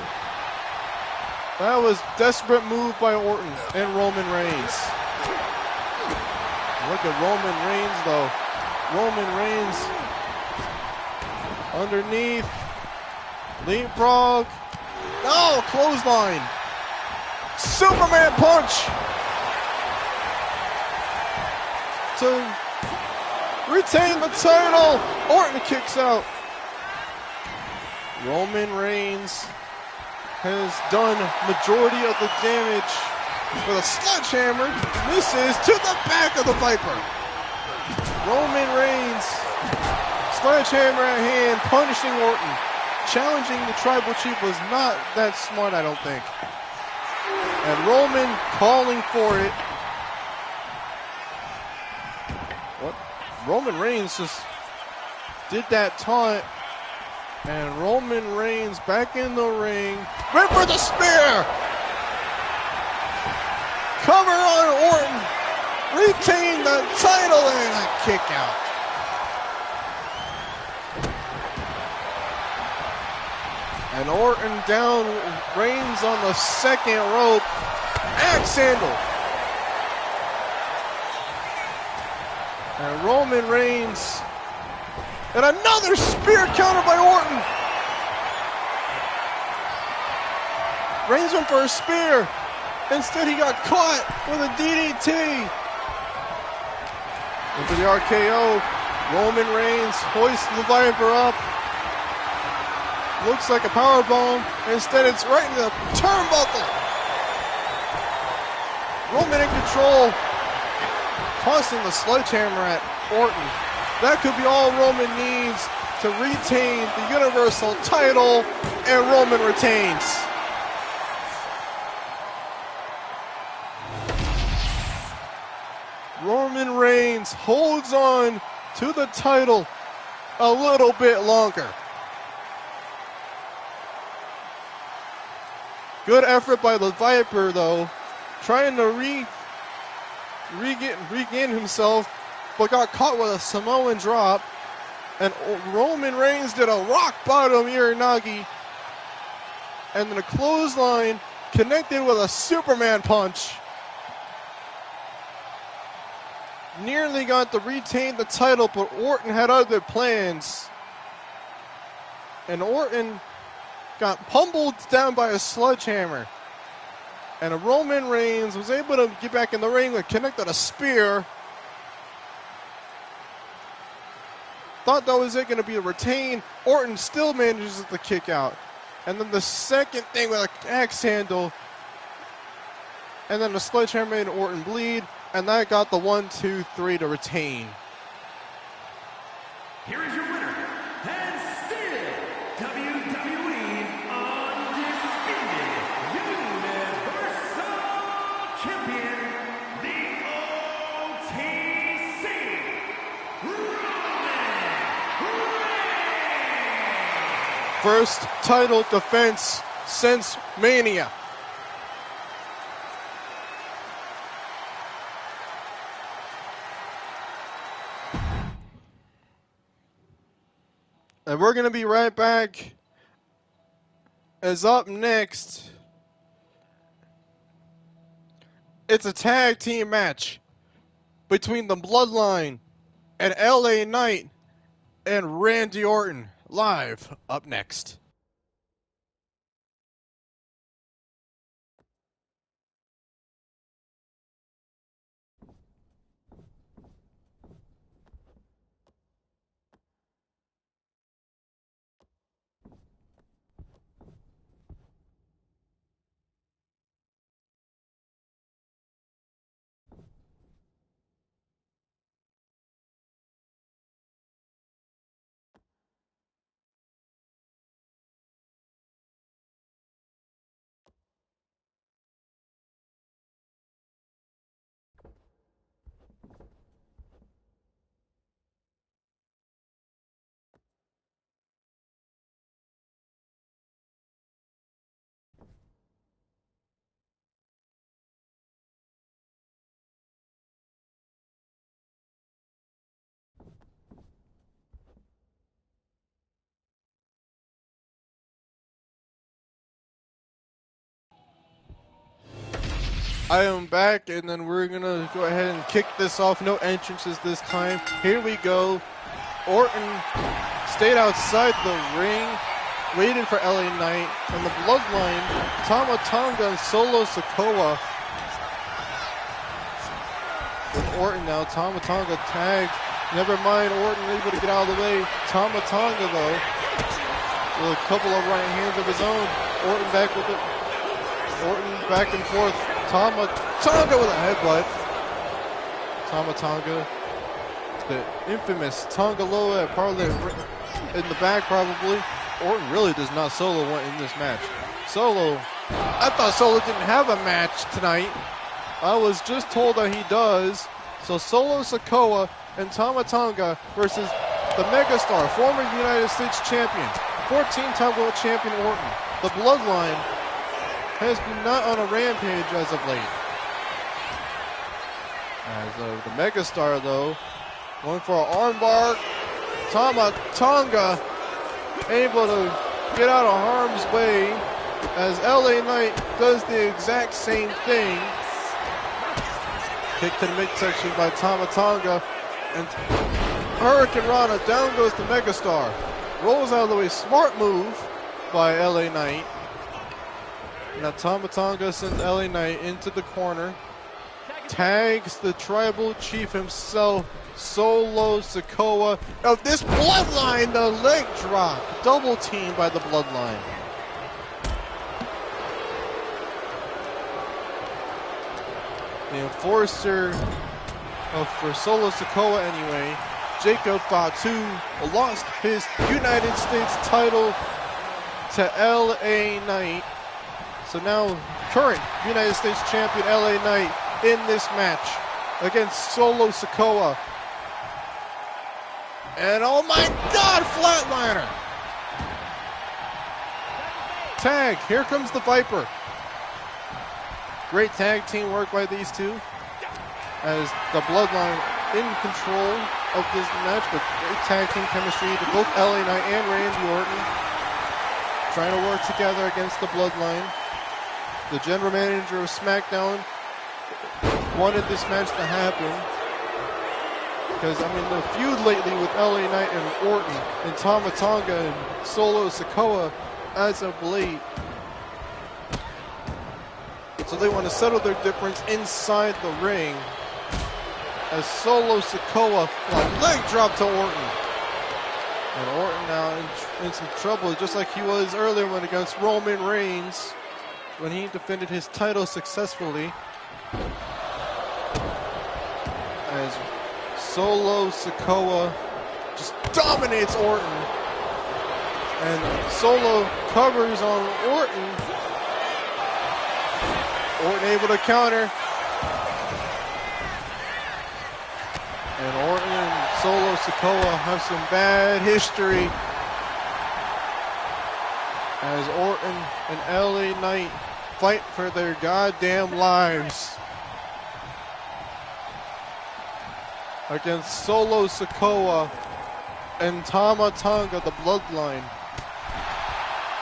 That was desperate move by Orton and Roman Reigns. Look at Roman Reigns though. Roman Reigns underneath. Leapfrog. Oh, clothesline. Superman punch. To retain the title. Orton kicks out. Roman Reigns has done majority of the damage with a sledgehammer. Misses to the back of the Viper. Roman Reigns, sledgehammer at hand, punishing Orton. Challenging the Tribal Chief was not that smart, I don't think. And Roman calling for it. What? Roman Reigns just did that taunt. And Roman Reigns back in the ring. Went for the spear! Cover on Orton. Retain the title and a kick out. And Orton down Reigns on the second rope. Axe handle. And Roman Reigns. And another spear counter by Orton. Reigns went for a spear. Instead, he got caught with a DDT. Into the RKO. Roman Reigns hoists the Viper up. Looks like a powerbomb. Instead, it's right in the turnbuckle. Roman in control. Tossing the sledgehammer at Orton. That could be all Roman needs to retain the Universal title, and Roman retains. Roman Reigns holds on to the title a little bit longer. Good effort by the Viper, though, trying to regain himself, but got caught with a Samoan drop. And Roman Reigns did a rock bottom Uranagi. And then a clothesline connected with a Superman punch. Nearly got to retain the title, but Orton had other plans. And Orton got pummeled down by a sledgehammer. And Roman Reigns was able to get back in the ring and connected a spear. Thought that was it going to be a retain. Orton still manages to kick out. And then the second thing with an axe handle. And then the sledgehammer made Orton bleed. And that got the 1, 2, 3 to retain. Here is your winner, and still WWE Undisputed Universal Champion, the OTC, Roman Reigns. First title defense since Mania. And we're going to be right back. As up next, it's a tag team match between the Bloodline and LA Knight and Randy Orton. Live up next. I am back, and then we're going to go ahead and kick this off. No entrances this time. Here we go. Orton stayed outside the ring, waited for LA Knight, and the Bloodline, Tama Tonga and Solo Sikoa. With Orton now, Tama Tonga tagged. Never mind, Orton able to get out of the way. Tama Tonga, though, with a couple of right hands of his own. Orton back with it. Orton back and forth. Tama Tonga with a headbutt. Tama Tonga, the infamous Tonga Loa, probably in the back probably. Orton really does not solo one in this match. Solo, I thought Solo didn't have a match tonight. I was just told that he does. So Solo Sikoa and Tama Tonga versus the Megastar, former United States champion, 14-time world champion Orton. The Bloodline has been not on a rampage as of late. As of the Megastar, though, going for an armbar. Tama Tonga able to get out of harm's way as LA Knight does the exact same thing. Kick to the midsection by Tama Tonga, and Hurricane Rana, down goes the Megastar. Rolls out of the way, smart move by LA Knight. Now Tama Tonga sends LA Knight into the corner. Tags the tribal chief himself, Solo Sikoa. Of this Bloodline, the leg drop. Double team by the Bloodline. The enforcer for Solo Sikoa anyway, Jacob Fatu, lost his United States title to LA Knight. So now, current United States champion LA Knight in this match against Solo Sikoa. And oh my God, flatliner! Tag, here comes the Viper. Great tag team work by these two, as the Bloodline in control of this match, but great tag team chemistry to both LA Knight and Randy Orton, trying to work together against the Bloodline. The general manager of SmackDown wanted this match to happen because, I mean, the feud lately with LA Knight and Orton and Tama Tonga and Solo Sikoa as of late. So they want to settle their difference inside the ring as Solo Sikoa, leg drop to Orton. And Orton now in some trouble, just like he was earlier when against Roman Reigns, when he defended his title successfully. As Solo Sikoa just dominates Orton. And Solo covers on Orton. Orton able to counter. And Orton and Solo Sikoa have some bad history, as Orton and LA Knight fight for their goddamn lives against Solo Sikoa and Tama Tonga, the bloodline.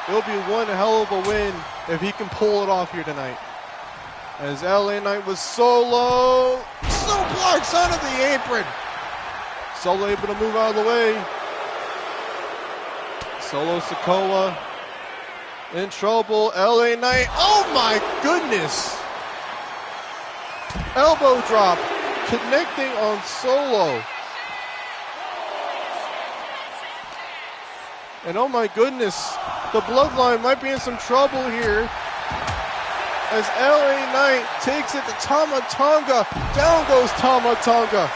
It'll be one hell of a win if he can pull it off here tonight. As LA Knight was Solo. Suplex onto the apron. Solo able to move out of the way. Solo Sikoa in trouble. LA Knight. Oh my goodness. Elbow drop. Connecting on Solo. And oh my goodness, the bloodline might be in some trouble here. As LA Knight takes it to Tama Tonga. Down goes Tama Tonga.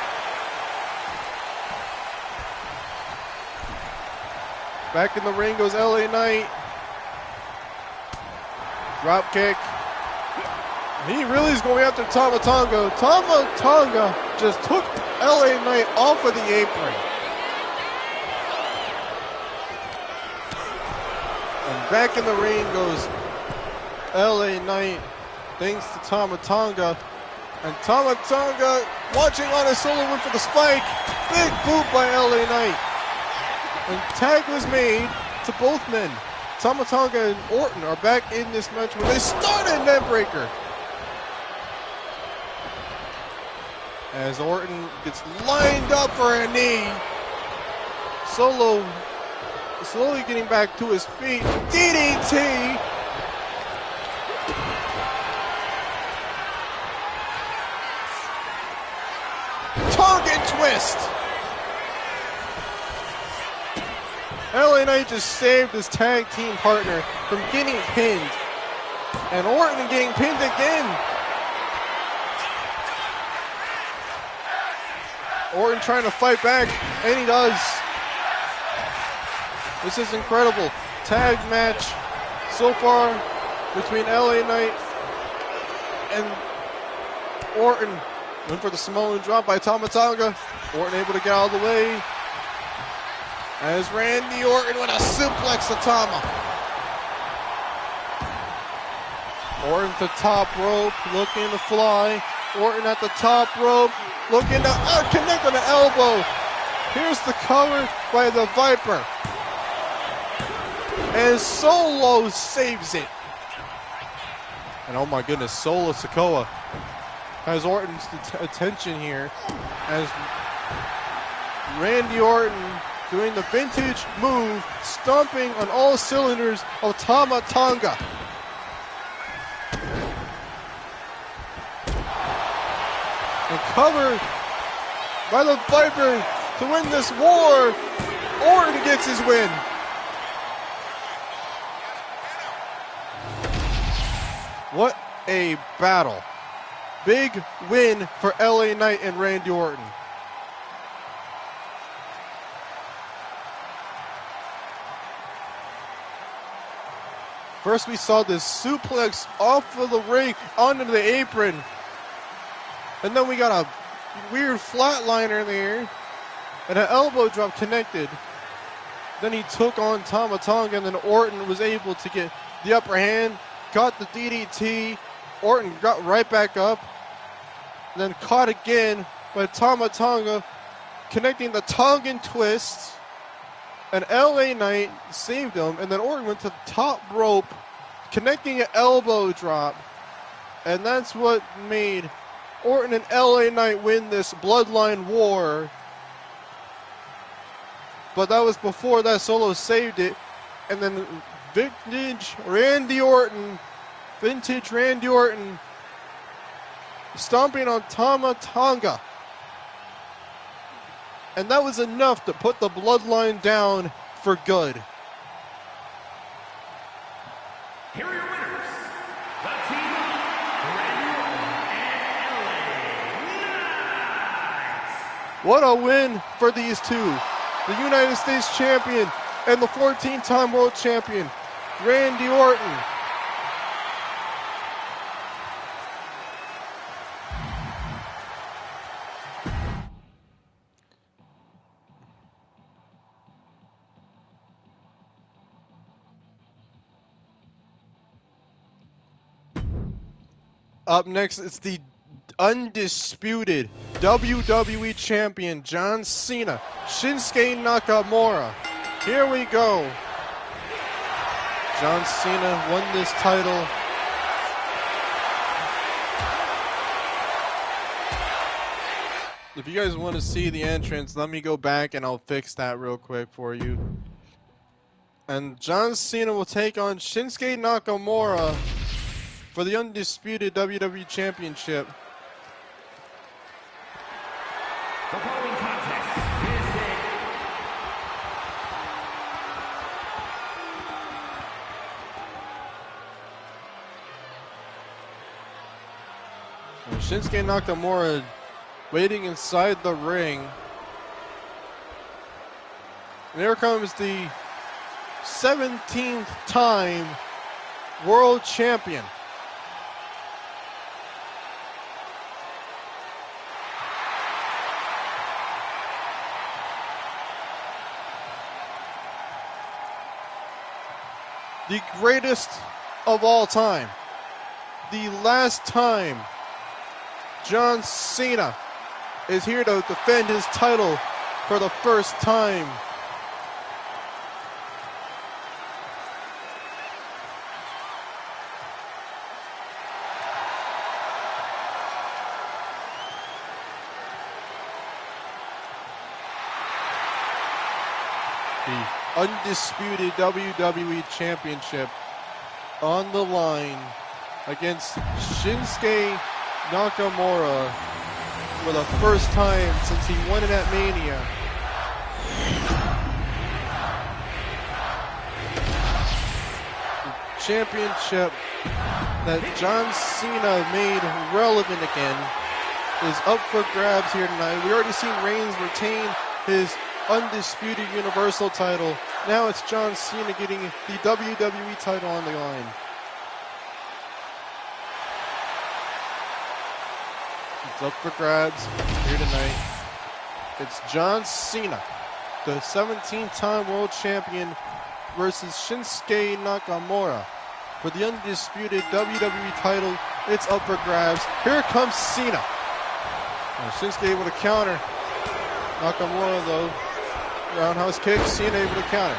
Back in the ring goes LA Knight. Drop kick. He really is going after Tama Tonga. Tama Tonga just took LA Knight off of the apron. And back in the ring goes LA Knight, thanks to Tama Tonga. And Tama Tonga watching on a solo win for the spike. Big boot by LA Knight. And tag was made to both men. Tama Tonga and Orton are back in this match where they started neckbreaker. As Orton gets lined up for a knee. Solo slowly getting back to his feet. DDT. Tongan twist. LA Knight just saved his tag team partner from getting pinned. And Orton getting pinned again. Orton trying to fight back, and he does. This is incredible. Tag match so far between LA Knight and Orton. Went for the Samoan drop by Tama Tonga. Orton able to get out of the way. As Randy Orton with a suplex to Tama. Orton to top rope, looking to fly. Orton at the top rope, looking to connect on the elbow. Here's the cover by the Viper. And Solo saves it. And oh my goodness, Solo Sikoa has Orton's attention here as Randy Orton doing the vintage move, stomping on all cylinders of Tama Tonga. And covered by the Viper to win this war. Orton gets his win. What a battle. Big win for LA Knight and Randy Orton. First we saw this suplex off of the ring onto the apron. And then we got a weird flatliner there. And an elbow drop connected. Then he took on Tama Tonga, and then Orton was able to get the upper hand. Got the DDT. Orton got right back up. And then caught again by Tama Tonga, connecting the Tongan twist. And LA Knight saved him. And then Orton went to the top rope, connecting an elbow drop. And that's what made Orton and LA Knight win this bloodline war. But that was before that Solo saved it. And then vintage Randy Orton stomping on Tama Tonga. And that was enough to put the bloodline down for good. Here are your winners, the team of Randy Orton and LA Knight. What a win for these two. The United States champion and the 14-time world champion, Randy Orton. Up next, it's the undisputed WWE Champion John Cena, Shinsuke Nakamura. Here we go. John Cena won this title. If you guys want to see the entrance, let me go back and I'll fix that real quick for you. And John Cena will take on Shinsuke Nakamura for the undisputed WWE Championship. The following contest is Shinsuke Nakamura waiting inside the ring. And here comes the 17th time world champion. The greatest of all time. The last time John Cena is here to defend his title for the first time. The undisputed WWE Championship on the line against Shinsuke Nakamura for the first time since he won it at Mania. The championship that John Cena made relevant again is up for grabs here tonight. We already seen Reigns retain his undisputed Universal title. Now it's John Cena getting the WWE title on the line. It's up for grabs here tonight. It's John Cena, the 17th time world champion, versus Shinsuke Nakamura for the undisputed WWE title. It's up for grabs. Here comes Cena. Now Shinsuke able to counter. Nakamura though, roundhouse kick, Cena able to counter.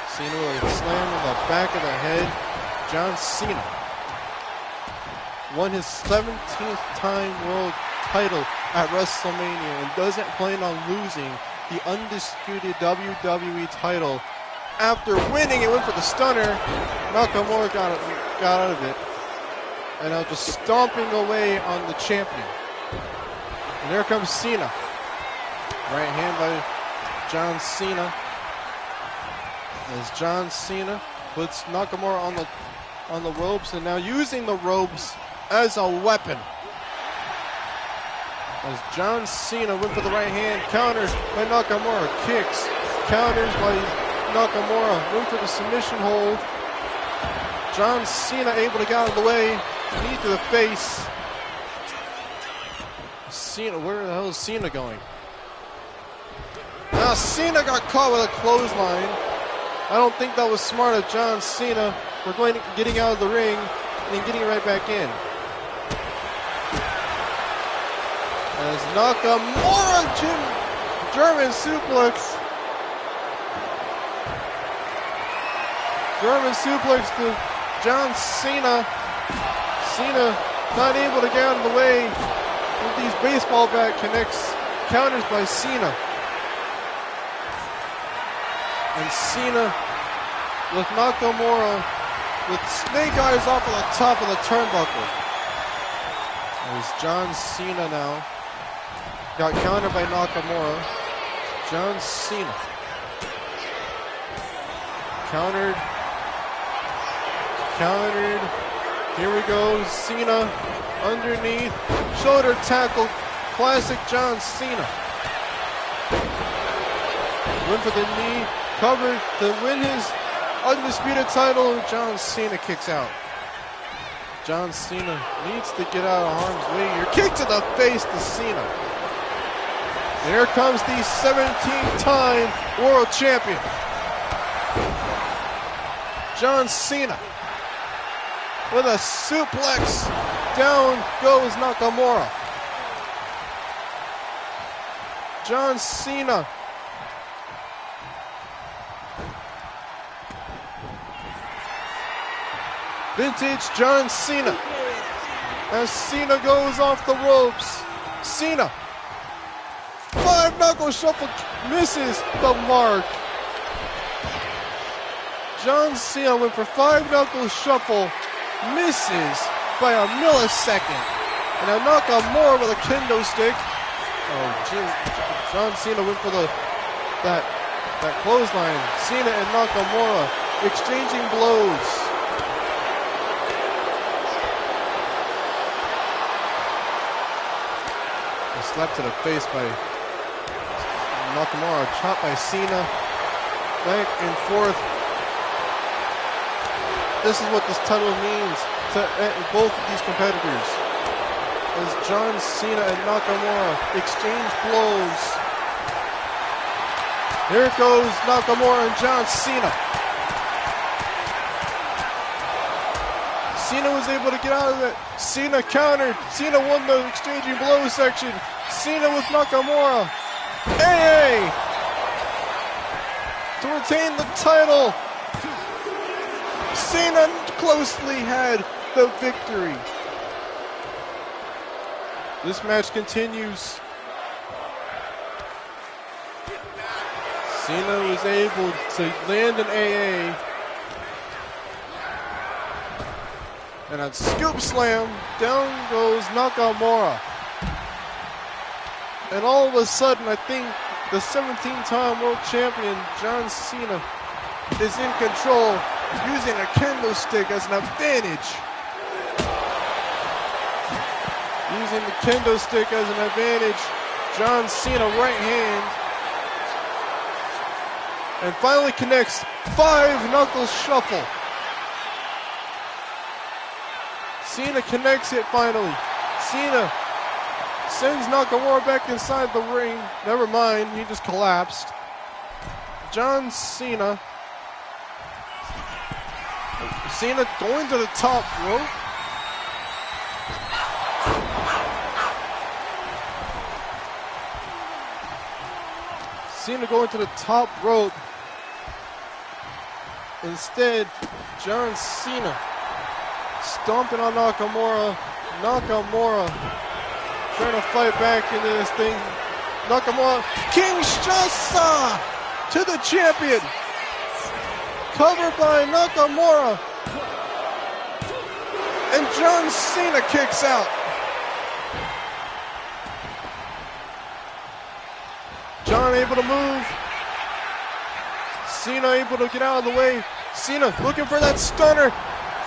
Cena with a slam on the back of the head. John Cena won his 17th time world title at WrestleMania and doesn't plan on losing the undisputed WWE title. After winning, it went for the stunner. Nakamura got out of it. And now just stomping away on the champion. And there comes Cena. Right hand by John Cena. As John Cena puts Nakamura on the ropes and now using the ropes as a weapon. As John Cena went for the right hand, counters by Nakamura, kicks, counters by Nakamura, went for the submission hold. John Cena able to get out of the way, knee to the face. Cena, where the hell is Cena going? Now Cena got caught with a clothesline. I don't think that was smart of John Cena for getting out of the ring and getting right back in. As Nakamura German suplex. German suplex to John Cena. Cena not able to get out of the way with these baseball bat connects. Counters by Cena. And Cena with Nakamura with snake eyes off of the top of the turnbuckle. There's John Cena now. Got countered by Nakamura. John Cena. Countered. Here we go. Cena underneath. Shoulder tackle. Classic John Cena. Went for the knee. Covered to win his undisputed title. John Cena kicks out. John Cena needs to get out of harm's way here. Kick to the face to Cena. And here comes the 17th time world champion, John Cena, with a suplex Down goes Nakamura. John Cena. Vintage John Cena. As Cena goes off the ropes. Cena. 5-knuckle shuffle misses the mark. John Cena went for 5-knuckle shuffle, misses by a millisecond. And a Nakamura with a kendo stick. Oh, John Cena went for that clothesline. Cena and Nakamura exchanging blows. A slap to the face by Nakamura, chop by Cena. Back and forth. This is what this title means to both of these competitors. As John Cena and Nakamura exchange blows. Here goes Nakamura and John Cena. Cena was able to get out of it. Cena countered. Cena won the exchanging blows section. Cena with Nakamura. AA! To retain the title. Cena closely had the victory. This match continues. Cena was able to land an AA. And a scoop slam. Down goes Nakamura. And all of a sudden, I think the 17-time world champion, John Cena, is in control, using a kendo stick as an advantage. Using the kendo stick as an advantage. John Cena right hand. And finally connects 5-knuckle shuffle. Cena connects it finally. Cena sends Nakamura back inside the ring. Never mind, he just collapsed. John Cena. Cena going to the top rope. Cena going to the top rope. Instead, John Cena stomping on Nakamura. Nakamura trying to fight back into this thing. Nakamura, Kinshasa to the champion. Covered by Nakamura. And John Cena kicks out. John able to move. Cena able to get out of the way. Cena looking for that stunner.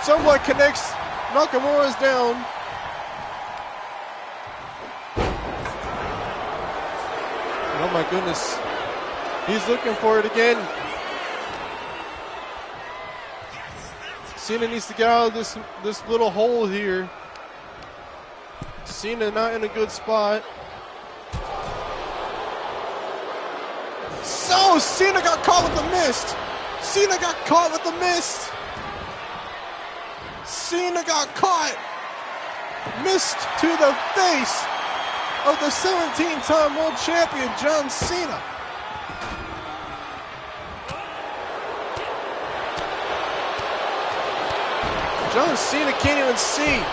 Somewhat connects. Nakamura's down. Oh my goodness. He's looking for it again. Cena needs to get out of this little hole here. Cena not in a good spot. So Cena got caught with the mist. Cena got caught with the mist. Cena got caught. Missed to the face of the 17-time world champion, John Cena. John Cena can't even see.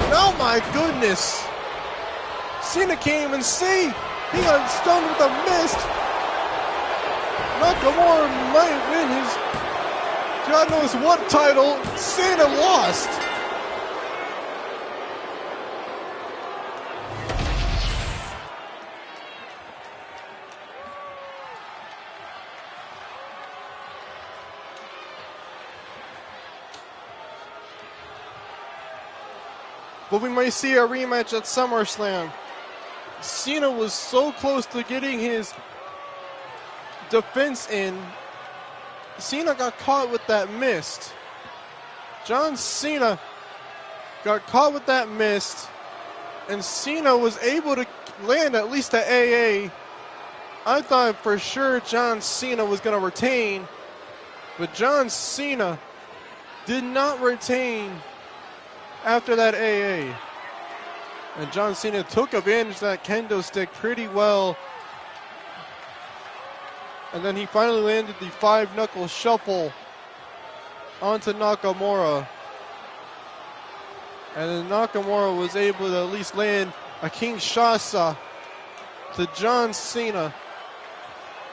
Oh my goodness. Cena can't even see. He got stunned with a mist. Nakamura might win his God knows what title. Cena lost. But we might see a rematch at SummerSlam. Cena was so close to getting his defense in. Cena got caught with that mist. John Cena got caught with that mist. And Cena was able to land at least an AA. I thought for sure John Cena was going to retain, but John Cena did not retain after that AA. And John Cena took advantage of that kendo stick pretty well. And then he finally landed the 5-knuckle shuffle onto Nakamura. And then Nakamura was able to at least land a Kinshasa to John Cena.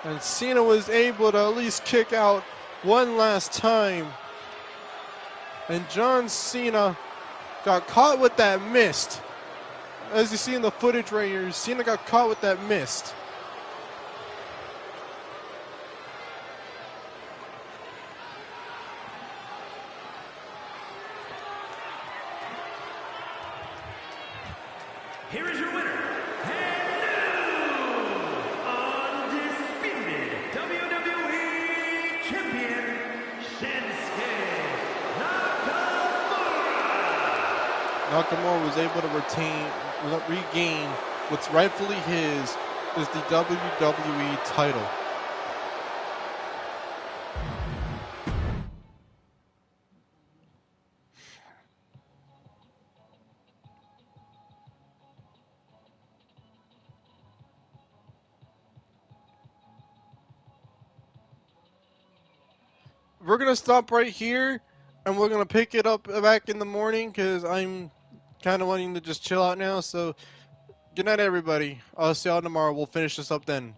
And Cena was able to at least kick out one last time. And John Cena got caught with that mist. As you see in the footage right here, Cena got caught with that mist. Here is your winner, and new undisputed WWE Champion, Shinsuke Nakamura. Nakamura was able to regain what's rightfully his, is the WWE title. We're going to stop right here, and we're going to pick it up back in the morning because I'm kind of wanting to just chill out now. So, good night, everybody. I'll see y'all tomorrow. We'll finish this up then.